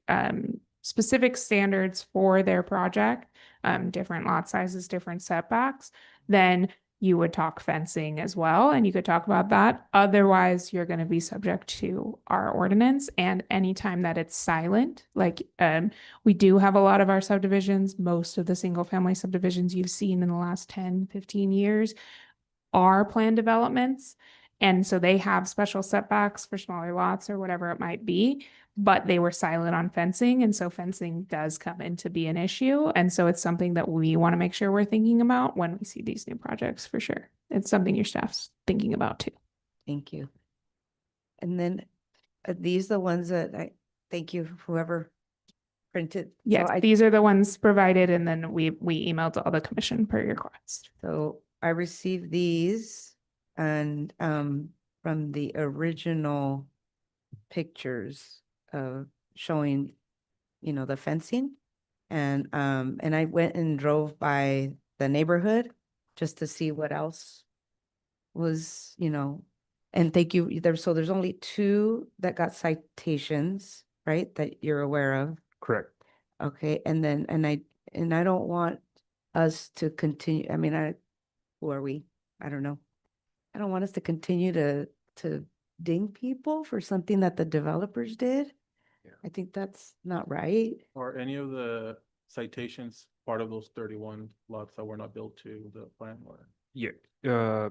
standards for their project, different lot sizes, different setbacks, then you would talk fencing as well, and you could talk about that. Otherwise, you're going to be subject to our ordinance, and anytime that it's silent, like we do have a lot of our subdivisions, most of the single family subdivisions you've seen in the last 10, 15 years are planned developments. And so they have special setbacks for smaller lots or whatever it might be, but they were silent on fencing. And so fencing does come in to be an issue. And so it's something that we want to make sure we're thinking about when we see these new projects for sure. It's something your staff's thinking about too. Thank you. And then these are the ones that thank you, whoever printed. Yes, So these are the ones provided. And then we emailed all the commission per your request. So I received these and from the original pictures of showing, the fencing. And I went and drove by the neighborhood just to see what else was, and thank you. So there's only 2 that got citations, right? That you're aware of. Correct. Okay. And then, and I don't want us to continue. I mean, who are we? I don't know. I don't want us to continue to ding people for something that the developers did. Yeah. I think that's not right. Or any of the citations part of those 31 lots that were not built to the plan or? Yeah.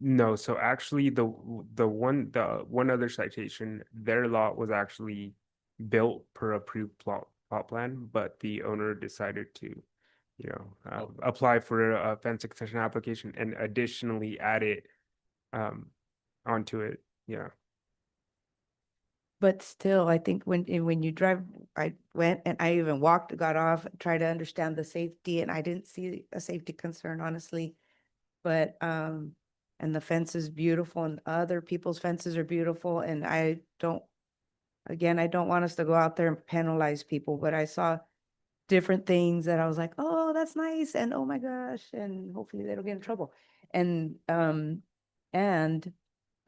No. So actually, the one other citation, their lot was actually built per approved plot plan, but the owner decided to apply for a fence extension application and additionally add it onto it. Yeah. But still, I think when you drive, I went and I even walked, got off, tried to understand the safety, and I didn't see a safety concern, honestly. But, and the fence is beautiful and other people's fences are beautiful, and I don't want us to go out there and penalize people, but I saw different things that I was like, oh, that's nice, and oh my gosh, and hopefully they don't get in trouble. And, and,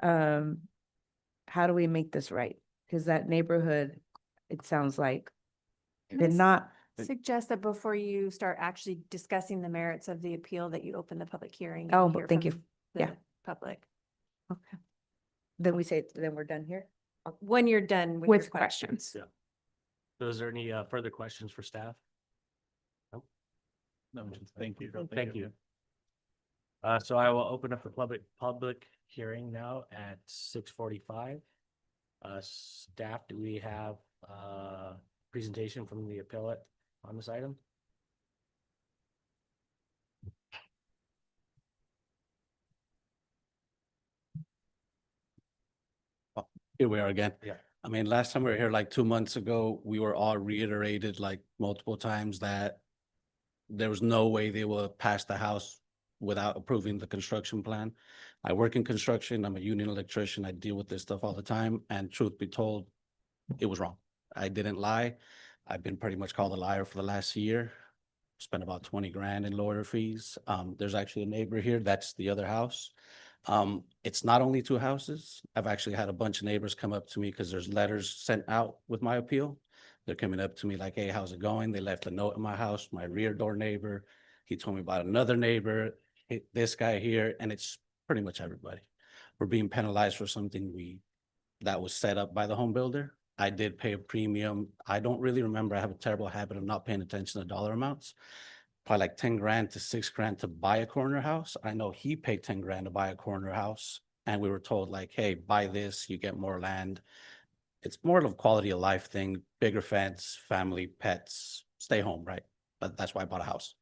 how do we make this right? Because that neighborhood, it sounds like, Can did I not, suggest that before you start actually discussing the merits of the appeal, that you open the public hearing? Oh, and but hear thank you. from Yeah. the Public. okay. Then we say, then we're done here? When you're done with your With questions. questions. So is there any further questions for staff? No, thank you. Thank you. So I will open up the public hearing now at 6:45. Staff, do we have presentation from the appellate on this item? Here we are again. Yeah. I mean, last time we were here like 2 months ago, we were all reiterated like multiple times that there was no way they would pass the house without approving the construction plan. I work in construction. I'm a union electrician. I deal with this stuff all the time. And truth be told, it was wrong. I didn't lie. I've been pretty much called a liar for the last year. Spent about 20 grand in lawyer fees. There's actually a neighbor here. That's the other house. It's not only 2 houses. I've actually had a bunch of neighbors come up to me because there's letters sent out with my appeal. They're coming up to me like, hey, how's it going? They left a note in my house, my rear door neighbor. He told me about another neighbor, this guy here, and it's pretty much everybody. We're being penalized for something that was set up by the home builder. I did pay a premium. I don't really remember. I have a terrible habit of not paying attention to dollar amounts. Probably like 10 grand to 6 grand to buy a corner house. I know he paid 10 grand to buy a corner house. And we were told like, hey, buy this, you get more land. It's more of a quality of life thing, bigger fence, family, pets, stay home, right? But that's why I bought a house.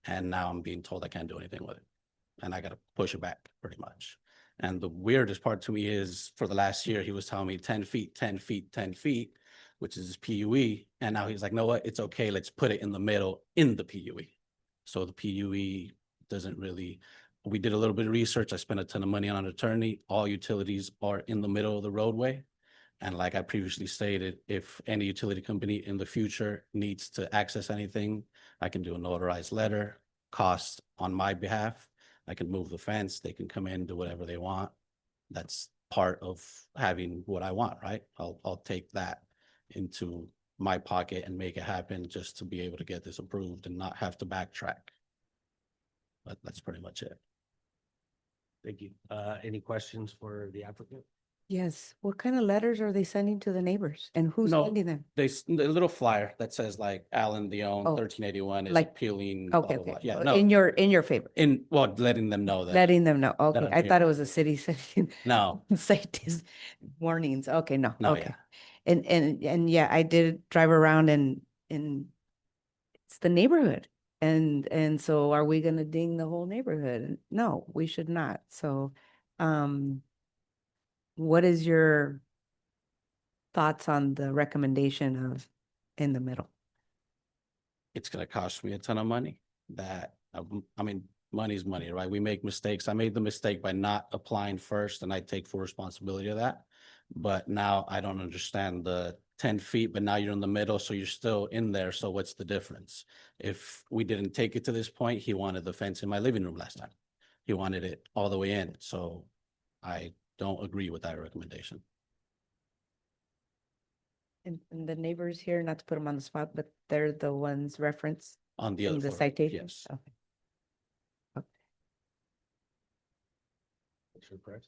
And now I'm being told I can't do anything with it. And I got to push it back pretty much. And the weirdest part to me is for the last year, he was telling me 10 feet, 10 feet, 10 feet, which is his PUE. And now he's like, no, what? It's okay. Let's put it in the middle in the PUE. So the PUE doesn't really, we did a little bit of research. I spent a ton of money on an attorney. All utilities are in the middle of the roadway. And like I previously stated, if any utility company in the future needs to access anything, I can do a notarized letter, cost on my behalf. I can move the fence. They can come in, do whatever they want. That's part of having what I want, right? I'll take that into my pocket and make it happen just to be able to get this approved and not have to backtrack. But that's pretty much it. Thank you. Any questions for the applicant? yes, what kind of letters are they sending to the neighbors and who's No, sending them? the little flyer that says like Alan Dion, Oh, 1381 is like- appealing. blah, Okay, blah, blah. okay. Yeah, Well, no, in your favor, well, letting them know that. letting them know. Okay, I'm I here. thought it was a city sending No, safety warnings. Okay, no, no, okay. yeah. And yeah, I did drive around and it's the neighborhood. And so are we gonna ding the whole neighborhood? No, we should not. So, what is your thoughts on the recommendation of in the middle? It's gonna cost me a ton of money that, I mean, money's money, right? We make mistakes. I made the mistake by not applying first and I take full responsibility of that. But now I don't understand the 10 feet, but now you're in the middle, so you're still in there. So what's the difference? If we didn't take it to this point, he wanted the fence in my living room last time. He wanted it all the way in. So I don't agree with that recommendation. And the neighbors here, not to put them on the spot, but they're the ones referenced On the in other the photo, citation? yes. Okay. Commissioner Price?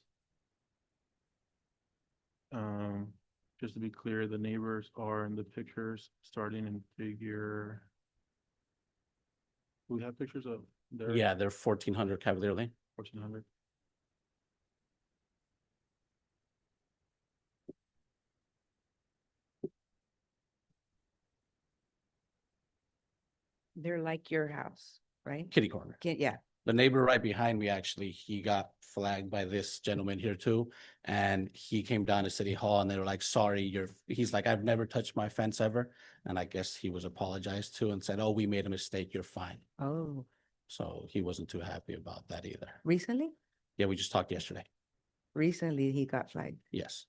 Just to be clear, the neighbors are in the pictures starting in figure. We have pictures of their. Yeah, they're 1400 Cavalier Lane. 1400. They're like your house, right? kitty corner. Yeah. The neighbor right behind me, actually, he got flagged by this gentleman here too. And he came down to City Hall and they were like, sorry, he's like, I've never touched my fence ever. And I guess he was apologized to and said, oh, we made a mistake, you're fine. Oh, So he wasn't too happy about that either. recently? Yeah, we just talked yesterday. Recently, he got flagged. Yes.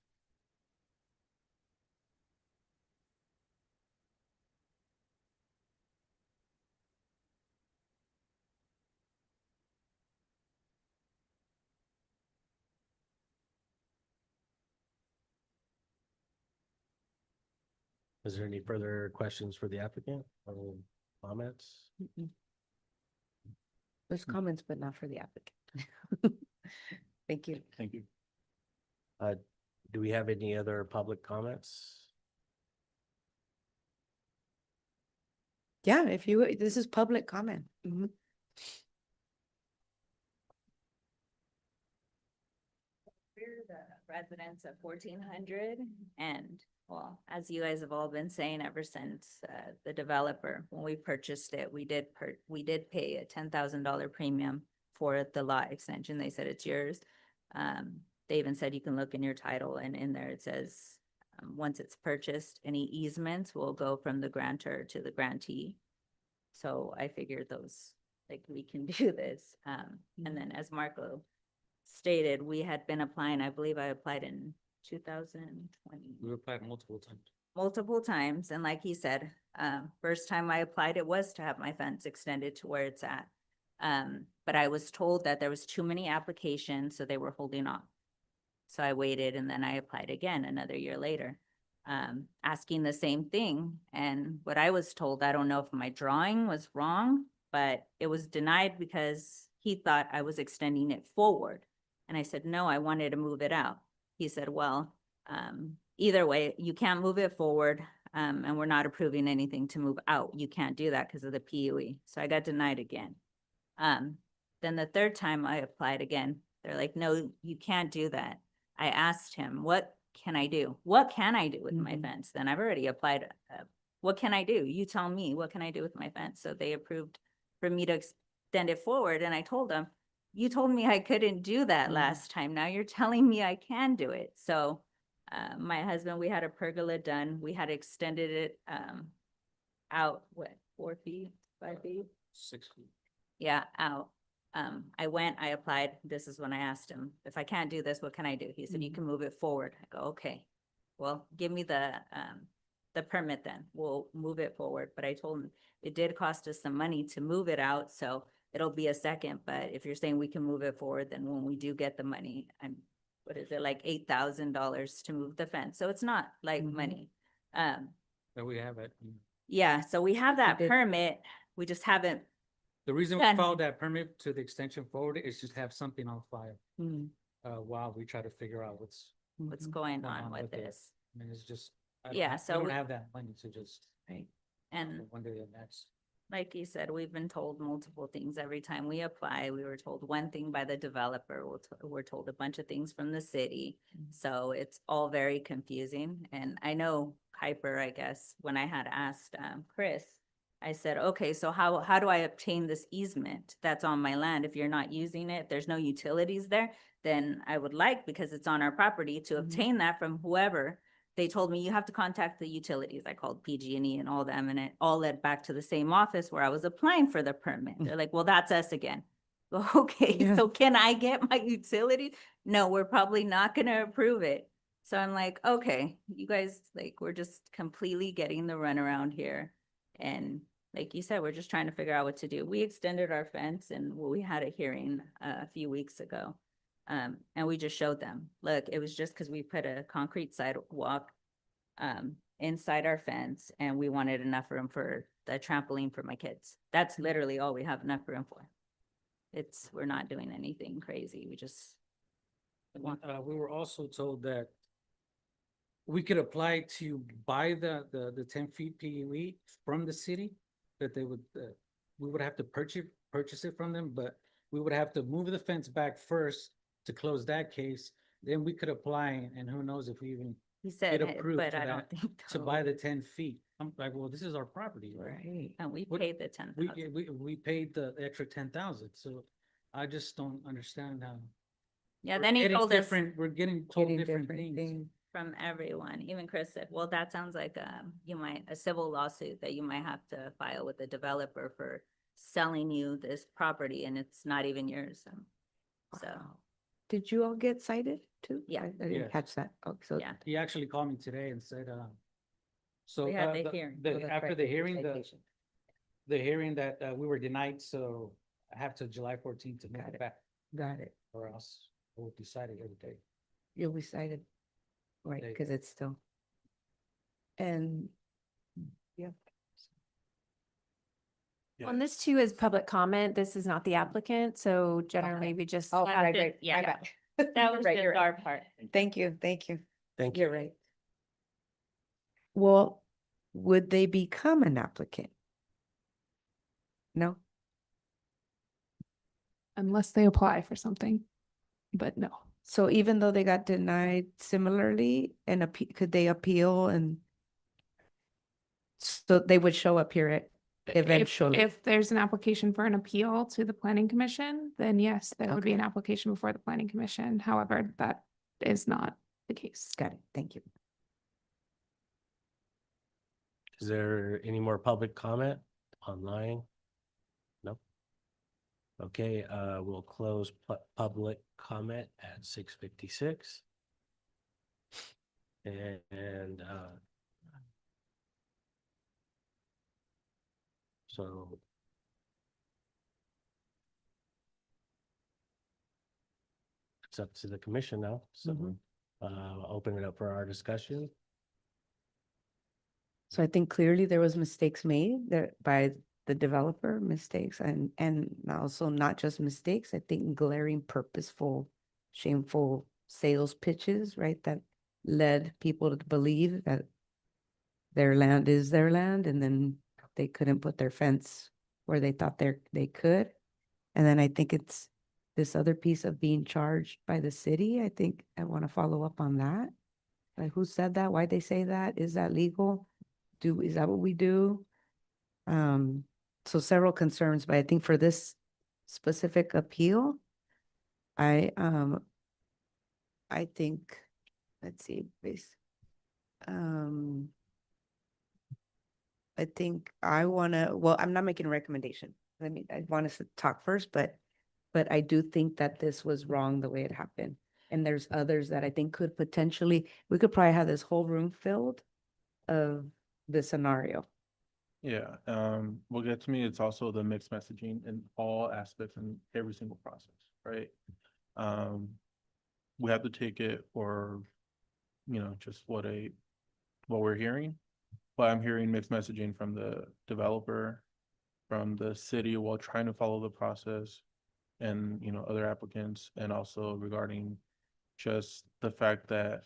Is there any further questions for the applicant or comments? There's comments, but not for the applicant. Thank you. Thank you. Do we have any other public comments? Yeah, this is public comment. Mhm. We're the residents of 1400 and well, as you guys have all been saying ever since the developer, when we purchased it, we did pay a $10,000 premium for the lot extension. They said it's yours. They even said you can look in your title and in there it says once it's purchased, any easements will go from the grantor to the grantee. So I figured those, like, we can do this. And then as Marco stated, we had been applying, I believe I applied in 2020. We applied multiple times. Multiple times, and like he said, first time I applied, it was to have my fence extended to where it's at. But I was told that there was too many applications, so they were holding off. So I waited and then I applied again another year later, asking the same thing. And what I was told, I don't know if my drawing was wrong, but it was denied because he thought I was extending it forward. And I said, no, I wanted to move it out. He said, well, either way, you can't move it forward, and we're not approving anything to move out. You can't do that because of the PUE. So I got denied again. Then the third time I applied again, they're like, no, you can't do that. I asked him, what can I do? What can I do with my fence? Then I've already applied. What can I do? You tell me, what can I do with my fence? So they approved for me to extend it forward. And I told them, you told me I couldn't do that last time. Now you're telling me I can do it. So my husband, we had a pergola done. We had extended it out, what, 4 feet, 5 feet? 6 feet. Yeah, out. I went, I applied. This is when I asked him, if I can't do this, what can I do? He said, you can move it forward. I go, okay, well, give me the permit then. We'll move it forward. But I told him it did cost us some money to move it out. So it'll be a second, but if you're saying we can move it forward, then when we do get the money, what is it, like $8,000 to move the fence? So it's not like money. But we have it. Yeah, so we have that did. permit. We just haven't. The reason we Done. filed that permit to the extension forward is just have something on file Mm. while we try to figure out what's, What's going Going on on with with it. this. I mean, it's just. Yeah, we so don't we- have that money to just, Right. And one day the next. like you said, we've been told multiple things every time we apply. We were told one thing by the developer. We're told a bunch of things from the city. So it's all very confusing. And I know Piper, I guess, when I had asked Chris, I said, okay, so how do I obtain this easement that's on my land? If you're not using it, if there's no utilities there, then I would like, because it's on our property, to obtain that from whoever. They told me you have to contact the utilities. I called PG&E and all them, and it all led back to the same office where I was applying for the permit. They're like, well, that's us again. Well, okay, Yeah. so can I get my utilities? No, we're probably not gonna approve it. So I'm like, okay, you guys, like, we're just completely getting the runaround here. And like you said, we're just trying to figure out what to do. We extended our fence and we had a hearing a few weeks ago. And we just showed them, look, it was just because we put a concrete sidewalk inside our fence and we wanted enough room for the trampoline for my kids. That's literally all we have enough room for. We're not doing anything crazy. We just want. We were also told that we could apply to buy the 10 feet PUE from the city, that they would, we would have to purchase it from them, but we would have to move the fence back first to close that case. Then we could apply, and who knows if we even He said get it, approved but to I don't that, think. to buy the 10 feet. I'm like, well, this is our property, right? Right. And we What- paid the 10,000. We paid the extra 10,000, so I just don't understand how. Yeah, we're then he getting told us different- We're getting told Getting different different things. things. from everyone, even Chris said, well, that sounds like, a civil lawsuit that you might have to file with the developer for selling you this property and it's not even yours. So, Wow. Did you all get cited too? Yeah. I didn't Yes. catch that. Oh, so. yeah, He actually called me today and said, so. We had the hearing. Oh, that's After right, the with hearing, citation. the hearing that, we were denied, so I have till July 14th to move Got it it. back, Got it. or else we'll decide it every day. You'll be cited. Right, There you because it's still. And, yeah. On this too is public comment. This is not the applicant, so generally we just. Oh, That's right, it. right. Yeah. My bad. that was Right, just you're right. our part. Thank you, thank you. Thank you. You're right. Well, would they become an applicant? No? Unless they apply for something, but no. So even though they got denied similarly and could they appeal and so they would show up here at eventually? If there's an application for an appeal to the planning commission, then yes, there would be Okay. an application before the planning commission. However, that is not the case. Got it, thank you. Is there any more public comment online? No. Okay, we'll close public comment at 6:56. And so it's up to the commission now, so Mhm. open it up for our discussion. So I think clearly there was mistakes made there by the developer, mistakes and also not just mistakes, I think glaring, purposeful, shameful sales pitches, right? That led people to believe that their land is their land and then they couldn't put their fence where they thought they could. And then I think it's this other piece of being charged by the city. I think I want to follow up on that. Like who said that? Why'd they say that? Is that legal? Is that what we do? So several concerns, but I think for this specific appeal, I think, let's see, I think I wanna, well, I'm not making a recommendation. I want us to talk first, but I do think that this was wrong the way it happened. And there's others that I think could potentially, we could probably have this whole room filled of the scenario. Yeah, what gets me, it's also the mixed messaging in all aspects in every single process, right? We have to take it for, just what we're hearing. But I'm hearing mixed messaging from the developer, from the city while trying to follow the process and, other applicants, and also regarding just the fact that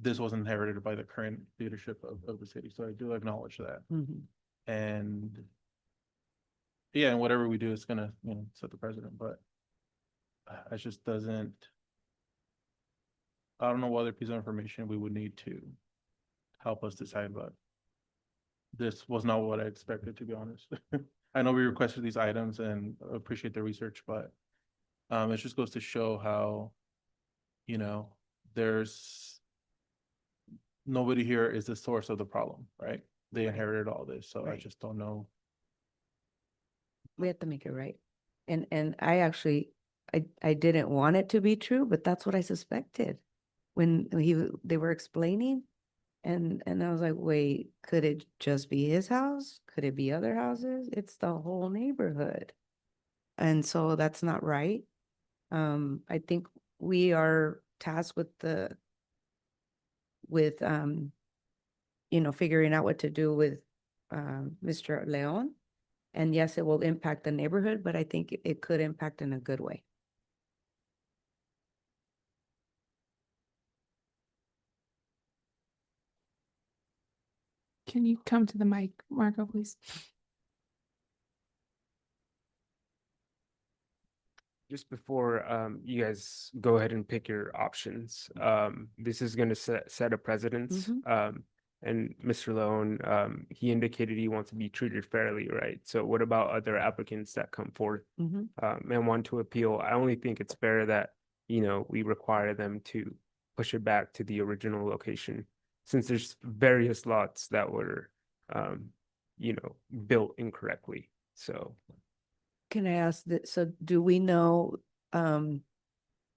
this was inherited by the current leadership of the city. So I do acknowledge that. And yeah, and whatever we do is gonna, set the precedent, but it just doesn't. I don't know what other piece of information we would need to help us decide, but this was not what I expected, to be honest. I know we requested these items and appreciate the research, but it just goes to show how, there's nobody here is the source of the problem, right? They Right. inherited all this, so I Right. just don't know. We have to make it right. And I actually, I didn't want it to be true, but that's what I suspected. When they were explaining and I was like, wait, could it just be his house? Could it be other houses? It's the whole neighborhood. And so that's not right. I think we are tasked with figuring out what to do with Mr. Leon. And yes, it will impact the neighborhood, but I think it could impact in a good way. Can you come to the mic, Marco, please? just before you guys go ahead and pick your options, this is going to set a precedence. And Mr. Leone, he indicated he wants to be treated fairly, right? So what about other applicants that come forth and want to appeal? I only think it's fair that, you know, we require them to push it back to the original location, since there's various lots that were, you know, built incorrectly. So Can I ask that, so do we know,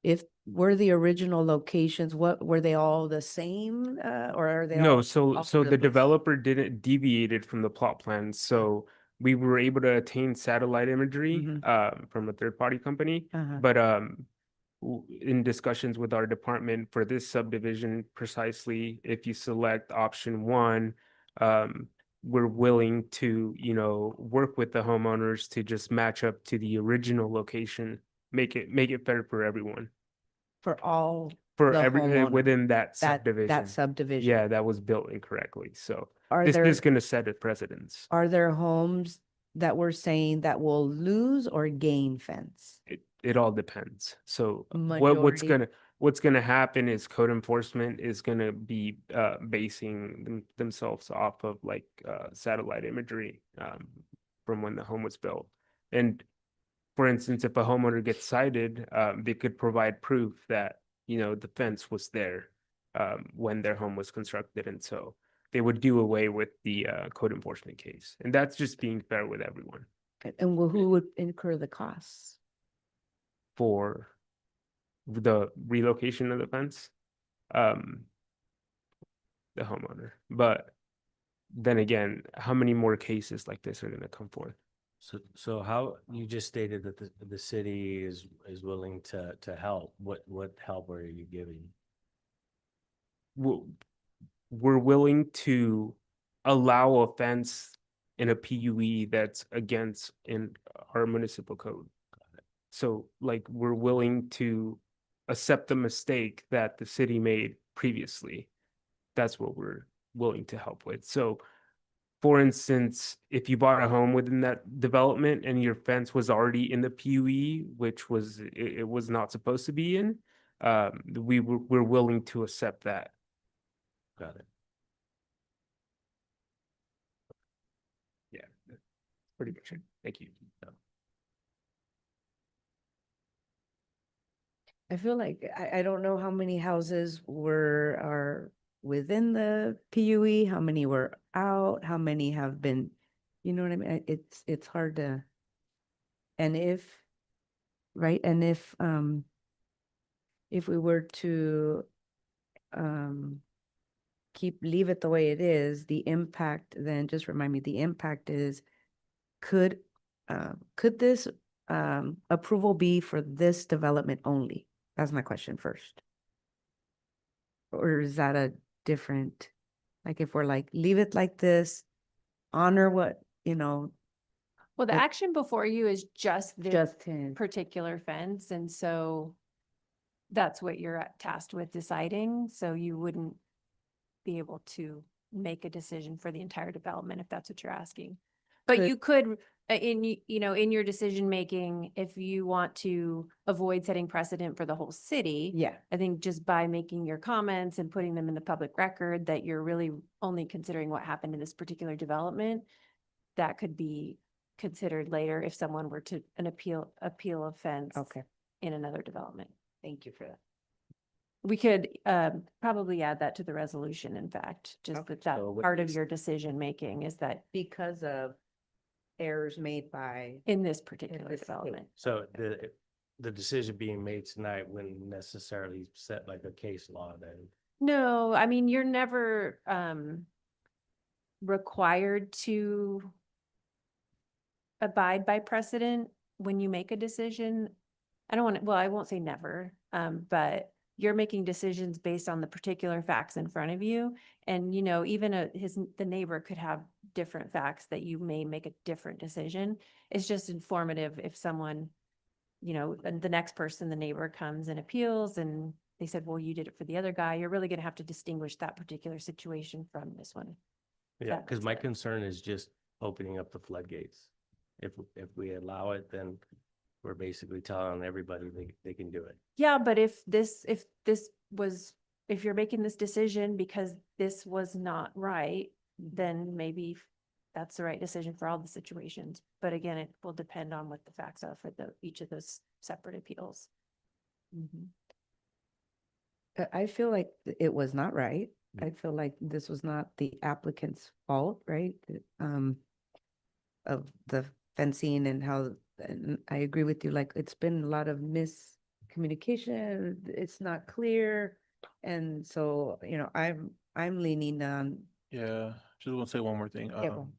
if were the original locations, what, were they all the same, or are they no, all so all so over the place? developer didn't deviated from the plot plans, so we were able to attain satellite imagery from a third party company, Uh-huh. but in discussions with our department for this subdivision precisely, if you select option 1, we're willing to, you know, work with the homeowners to just match up to the original location, make it fair for everyone, For all for the every homeowner, within that that subdivision. subdivision? Yeah, that was built incorrectly. So Are this there, is going to set a precedence. are there homes that we're saying that will lose or gain fence? It all depends. So Majority. what's gonna happen is code enforcement is gonna be basing themselves off of like satellite imagery from when the home was built. And for instance, if a homeowner gets cited, they could provide proof that, you know, the fence was there when their home was constructed, and so they would do away with the code enforcement case. And that's just being fair with everyone. And who would incur the costs? For the relocation of the fence, the homeowner. But then again, how many more cases like this are going to come forth? So how, you just stated that the city is willing to help. What help are you giving? We're willing to allow a fence in a PUE that's against in our municipal code. So like we're willing to accept the mistake that the city made previously. That's what we're willing to help with. So for instance, if you bought a home within that development and your fence was already in the PUE, which was it was not supposed to be in, we're willing to accept that. Got it. Yeah, that's pretty much it. Thank you. I feel like, I don't know how many houses are within the PUE, how many were out, how many have been, you know what I mean? It's hard to, and right, and if we were to leave it the way it is, the impact, then just remind me, the impact is, could this approval be for this development only? That's my question first. Or is that a different, like if we're like, leave it like this, honor what, you know, Well, the But- action before you is just this just in, particular fence, and so that's what you're tasked with deciding, so you wouldn't be able to make a decision for the entire development if that's what you're asking. But Could- you could, in your decision making, if you want to avoid setting precedent for the whole city, yeah, I think just by making your comments and putting them in the public record that you're really only considering what happened in this particular development, that could be considered later if someone were to appeal offense okay, in another development. thank you for that. We could probably add that to the resolution, in fact, just Okay. that So what part of is- your decision making is that Because of errors made by, in this particular this case. development. So the decision being made tonight wouldn't necessarily set like a case law then. No, I mean, you're never required to abide by precedent when you make a decision. I don't want to, well, I won't say never, but you're making decisions based on the particular facts in front of you. And, even the neighbor could have different facts that you may make a different decision. It's just informative if someone, and the next person, the neighbor comes and appeals and they said, well, you did it for the other guy. You're really going to have to distinguish that particular situation from this one. Yeah, that because makes my sense. concern is just opening up the floodgates. If we allow it, then we're basically telling everybody they can do it. Yeah, but if you're making this decision because this was not right, then maybe that's the right decision for all the situations. But again, it will depend on what the facts are for each of those separate appeals. I feel like it was not right. I feel like this was not the applicant's fault, right? Of the fencing and how, and I agree with you, like, it's been a lot of miscommunication, it's not clear. And so, you know, I'm leaning on, Yeah, just want to say one more thing. Yeah, go on.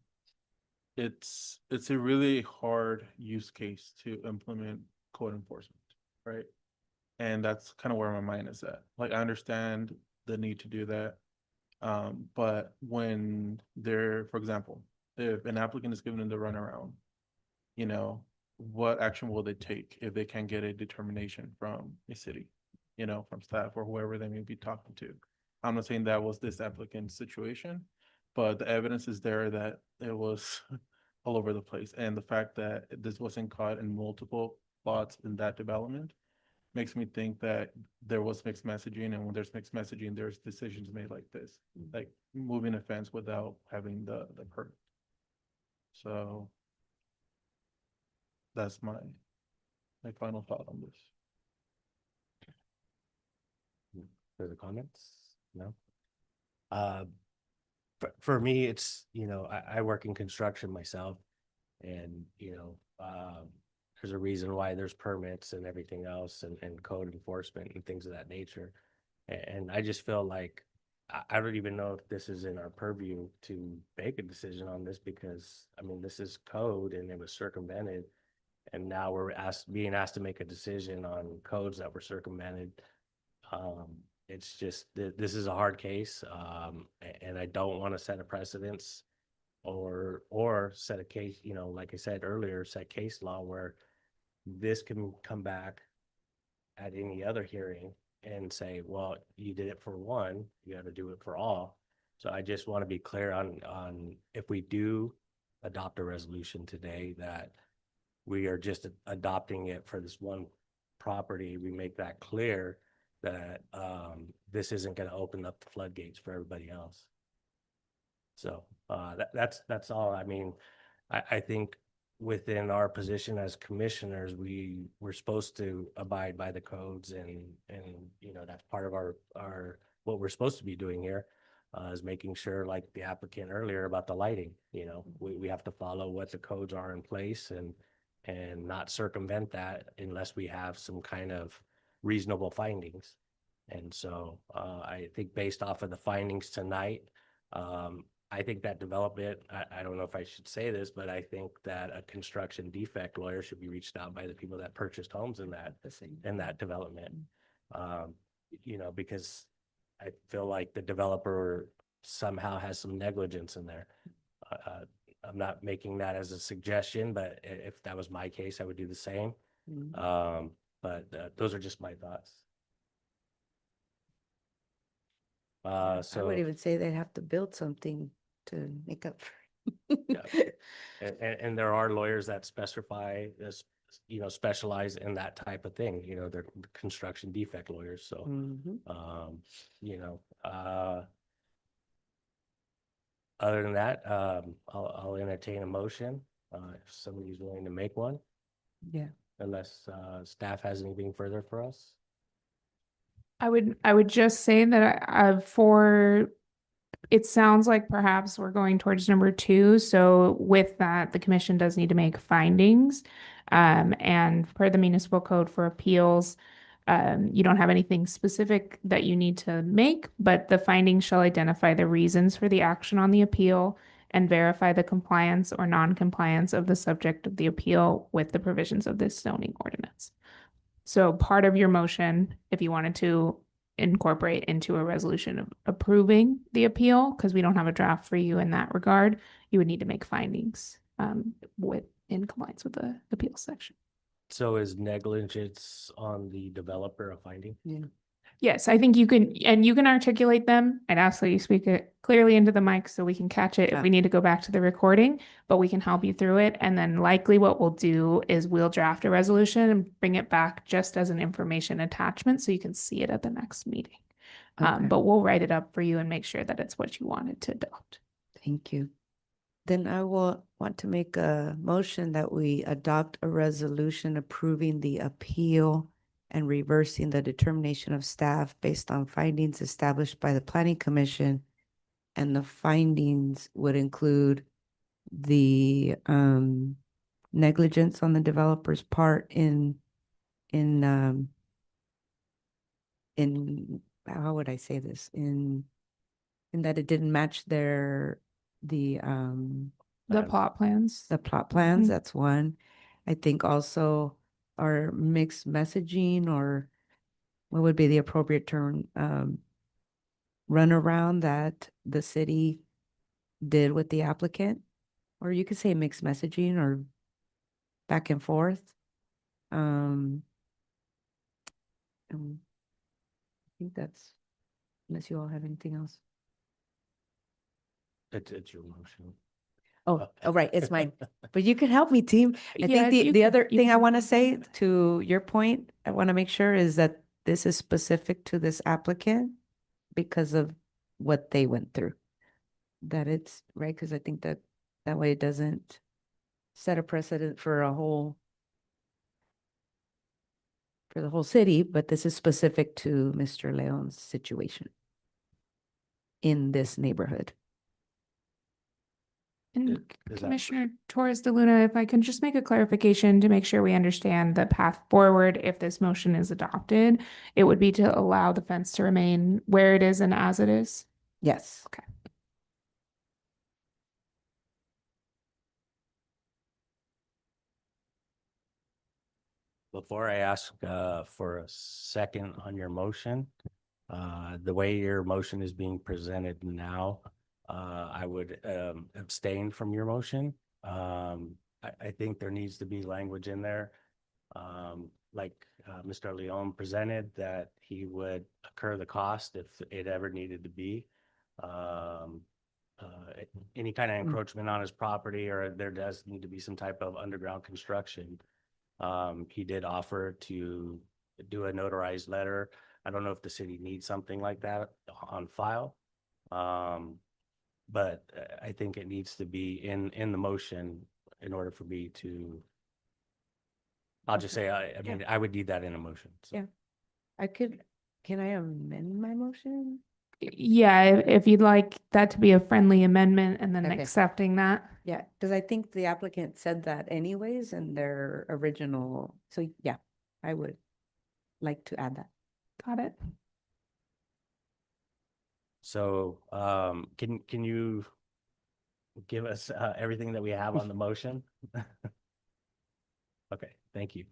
It's a really hard use case to implement code enforcement, right? And that's kind of where my mind is at. Like, I understand the need to do that. But when for example, if an applicant is given the runaround, you know, what action will they take if they can't get a determination from a city, you know, from staff or whoever they may be talking to? I'm not saying that was this applicant's situation, but the evidence is there that it was all over the place. And the fact that this wasn't caught in multiple plots in that development makes me think that there was mixed messaging, and when there's mixed messaging, there's decisions made like this, like moving a fence without having the permit. So that's my final thought on this. Further comments? No? For me, it's, you know, I work in construction myself, and, you know, there's a reason why there's permits and everything else, and code enforcement and things of that nature. And I just feel like I don't even know if this is in our purview to make a decision on this, because I mean, this is code and it was circumvented. And now we're being asked to make a decision on codes that were circumvented. It's just, this is a hard case. And I don't want to set a precedence or set a case, you know, like I said earlier, set case law where this can come back at any other hearing and say, well, you did it for one, you got to do it for all. So I just want to be clear on if we do adopt a resolution today, that we are just adopting it for this one property. We make that clear that this isn't going to open up the floodgates for everybody else. So that's all. I mean, I think within our position as commissioners, we're supposed to abide by the codes, and you know, that's part of our what we're supposed to be doing here, is making sure, like the applicant earlier about the lighting, you know, we have to follow what the codes are in place and not circumvent that unless we have some kind of reasonable findings. And so I think based off of the findings tonight, I think that development, I don't know if I should say this, but I think that a construction defect lawyer should be reached out by the people that purchased homes in that development. You know, because I feel like the developer somehow has some negligence in there. I'm not making that as a suggestion, but if that was my case, I would do the same. But those are just my thoughts. I So would even say they'd have to build something to make up for. yeah. And there are lawyers that specify this, you know, specialize in that type of thing. You know, they're construction defect lawyers. So, you know, other than that, I'll entertain a motion if somebody's willing to make one. Yeah. Unless staff has anything further for us. I would just say that it sounds like perhaps we're going towards number 2. So with that, the commission does need to make findings. And per the municipal code for appeals, you don't have anything specific that you need to make, but the findings shall identify the reasons for the action on the appeal and verify the compliance or non-compliance of the subject of the appeal with the provisions of this zoning ordinance. So part of your motion, if you wanted to incorporate into a resolution of approving the appeal, because we don't have a draft for you in that regard, you would need to make findings in compliance with the appeals section. So is negligence on the developer a finding? Yeah. Yes, I think you can, and you can articulate them. I'd ask that you speak it clearly into the mic so we can catch it if Yeah. we need to go back to the recording, but we can help you through it. And then likely what we'll do is we'll draft a resolution and bring it back just as an information attachment so you can see it at the next meeting. Okay. But we'll write it up for you and make sure that it's what you wanted to adopt. Thank you. Then I will want to make a motion that we adopt a resolution approving the appeal and reversing the determination of staff based on findings established by the planning commission. And the findings would include the negligence on the developer's part in how would I say this? In that it didn't match the The Plans. plot plans. the plot plans, Mhm. that's one. I think also our mixed messaging, or what would be the appropriate term, runaround that the city did with the applicant, or you could say mixed messaging or back and forth. I think that's, unless you all have anything else. It's your motion. Oh, right, it's mine. But you can help me, team. I Yeah, think you the can- other you thing I can- want to say, to your point, I want to make sure is that this is specific to this applicant because of what they went through. That it's right, because I think that way it doesn't set a precedent for the whole city, but this is specific to Mr. Leon's situation in this neighborhood. And Is that- Commissioner Torres de Luna, if I can just make a clarification to make sure we understand the path forward if this motion is adopted, it would be to allow the fence to remain where it is and as it is. Yes. Okay. Before I ask for a second on your motion, the way your motion is being presented now, I would abstain from your motion. I think there needs to be language in there. Like Mr. Leon presented, that he would incur the cost if it ever needed to be. Any kind of encroachment on his property, or there does need to be some type of underground construction. He did offer to do a notarized letter. I don't know if the city needs something like that on file. But I think it needs to be in the motion in order for me to, I'll just say, I mean, I would need that in a motion. So. Yeah. Can I amend my motion? Yeah, if you'd like that to be a friendly amendment and then Okay. accepting that. Yeah, because I think the applicant said that anyways in their original, so yeah, I would like to add that. Got it. So, can you give us everything that we have on the motion? Okay, thank you.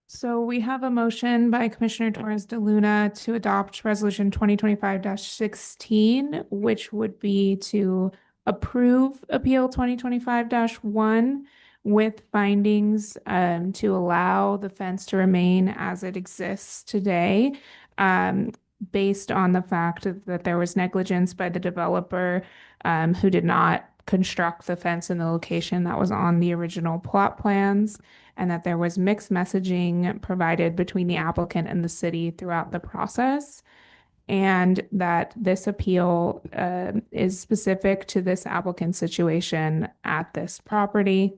So we have a motion by Commissioner Torres de Luna to adopt Resolution 2025-16, which would be to approve Appeal 2025-1 with findings to allow the fence to remain as it exists today, based on the fact that there was negligence by the developer who did not construct the fence in the location that was on the original plot plans, and that there was mixed messaging provided between the applicant and the city throughout the process, and that this appeal is specific to this applicant's situation at this property.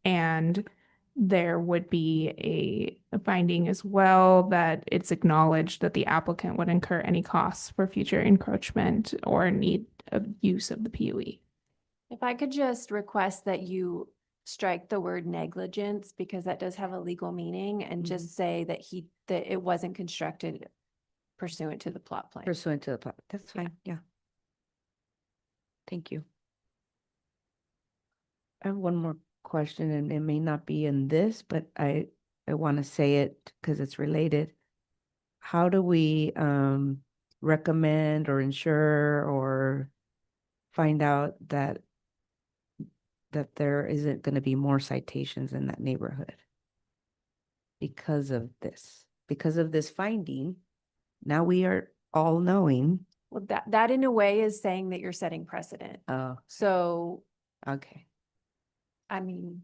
And there would be a finding as well that it's acknowledged that the applicant would incur any costs for future encroachment or need of use of the PUE. If I could just request that you strike the word negligence, because that does have a legal meaning, and just say that that it wasn't constructed pursuant to the plot plan. Pursuant to the plot, that's fine, yeah. Thank you. I have one more question, and it may not be in this, but I want to say it because it's related. How do we recommend or ensure or find out that that there isn't going to be more citations in that neighborhood because of this finding. Now we are all knowing. Well, that in a way is saying that you're setting precedent. Oh, So, okay. I mean,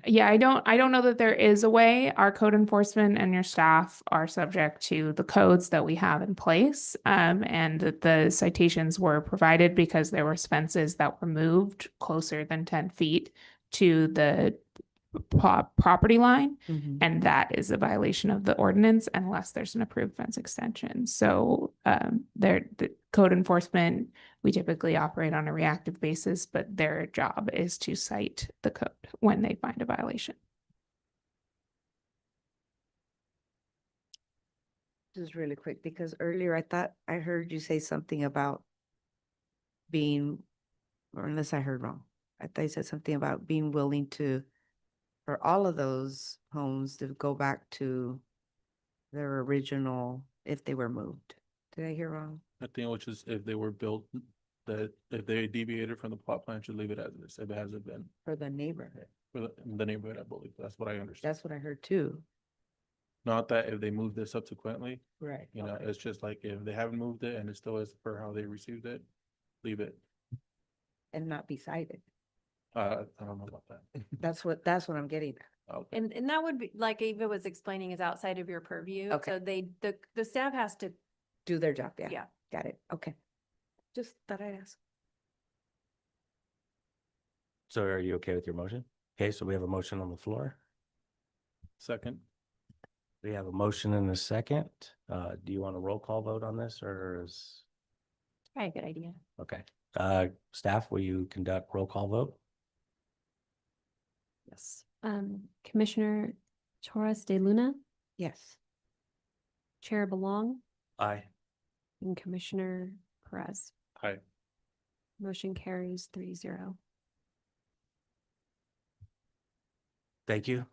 Yeah, I don't know that there is a way. Our code enforcement and your staff are subject to the codes that we have in place. And that the citations were provided because there were fences that were moved closer than 10 feet to the property line. Mhm. And that is a violation of the ordinance unless there's an approved fence extension. So the code enforcement, we typically operate on a reactive basis, but their job is to cite the code when they find a violation. Just really quick, because earlier I thought I heard you say something about being, or unless I heard wrong, I thought you said something about being willing to, for all of those homes to go back to their original, if they were moved. Did I hear wrong? I think which is if they were built, that if they deviated from the plot plan, should leave it as is, if it hasn't been For the neighborhood. for the neighborhood, I believe. That's what I understand. That's what I heard too. Not that if they moved it subsequently, Right. you know, it's just like if they haven't moved it and it still is per how they received it, leave it. And not be cited. I don't know about that. That's what I'm getting at. Okay. and that would be, like Ava was explaining, is outside of your purview. Okay. So the staff has to, Do their job, yeah. yeah. Got it, okay. Just thought I'd ask. So are you okay with your motion? Okay, so we have a motion on the floor. Second, We have a motion and a second. Do you want a roll call vote on this or is, Probably a good idea. okay. Staff, will you conduct roll call vote? Yes. Commissioner Torres de Luna, Yes. Chair Belong, Aye. and Commissioner Perez. hi. Motion carries 3-0. Thank you.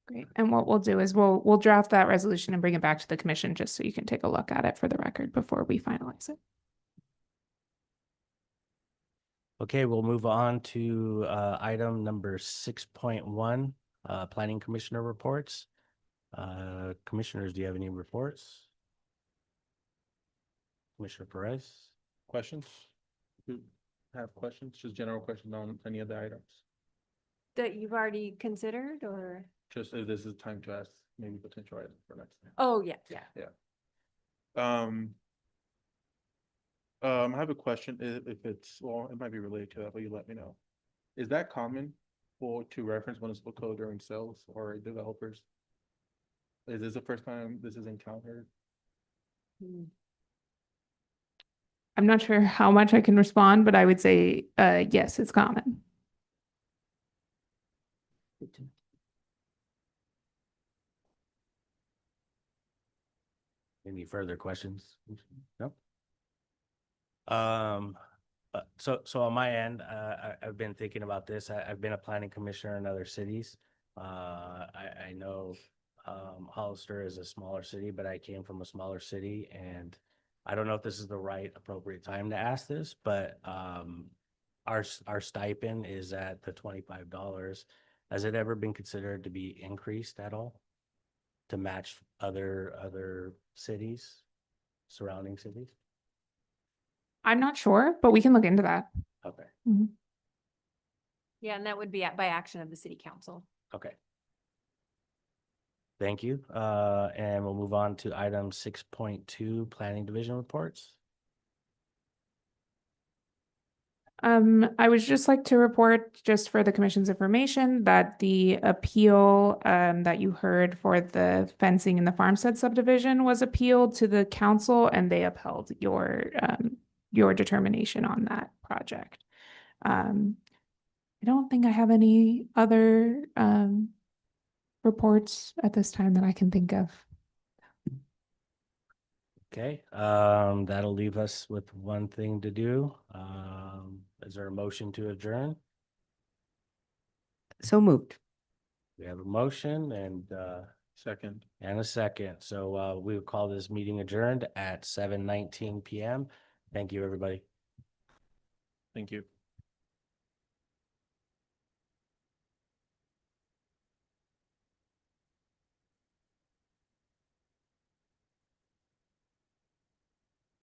Great. And what we'll do is we'll draft that resolution and bring it back to the commission just so you can take a look at it for the record before we finalize it. Okay, we'll move on to item number 6.1, Planning Commissioner reports. Commissioners, do you have any reports? Commissioner Perez? Questions? You have questions? Just general questions on any of the items? That you've already considered or? Just if this is time to ask maybe potential items for next time. Oh, yeah, yeah. I have a question, if it's, well, it might be related to that, but you let me know. Is that common to reference municipal code during sales or developers? Is this the first time this is encountered? I'm not sure how much I can respond, but I would say, yes, it's common. Good to know. Any further questions? No? So on my end, I've been thinking about this. I've been a planning commissioner in other cities. I know Hollister is a smaller city, but I came from a smaller city and I don't know if this is the right appropriate time to ask this, but our stipend is at the $25. Has it ever been considered to be increased at all? To match other cities, surrounding cities? I'm not sure, but we can look into that. Okay, Yeah, and that would be by action of the city council. okay. Thank you. And we'll move on to item 6.2, Planning Division reports. I would just like to report, just for the commission's information, that the appeal that you heard for the fencing in the Farmstead subdivision was appealed to the council and they upheld your determination on that project. I don't think I have any other reports at this time that I can think of. Okay, that'll leave us with one thing to do. Is there a motion to adjourn? So moved. We have a motion and Second. a second. So we will call this meeting adjourned at 7:19 PM. Thank you, everybody. Thank you.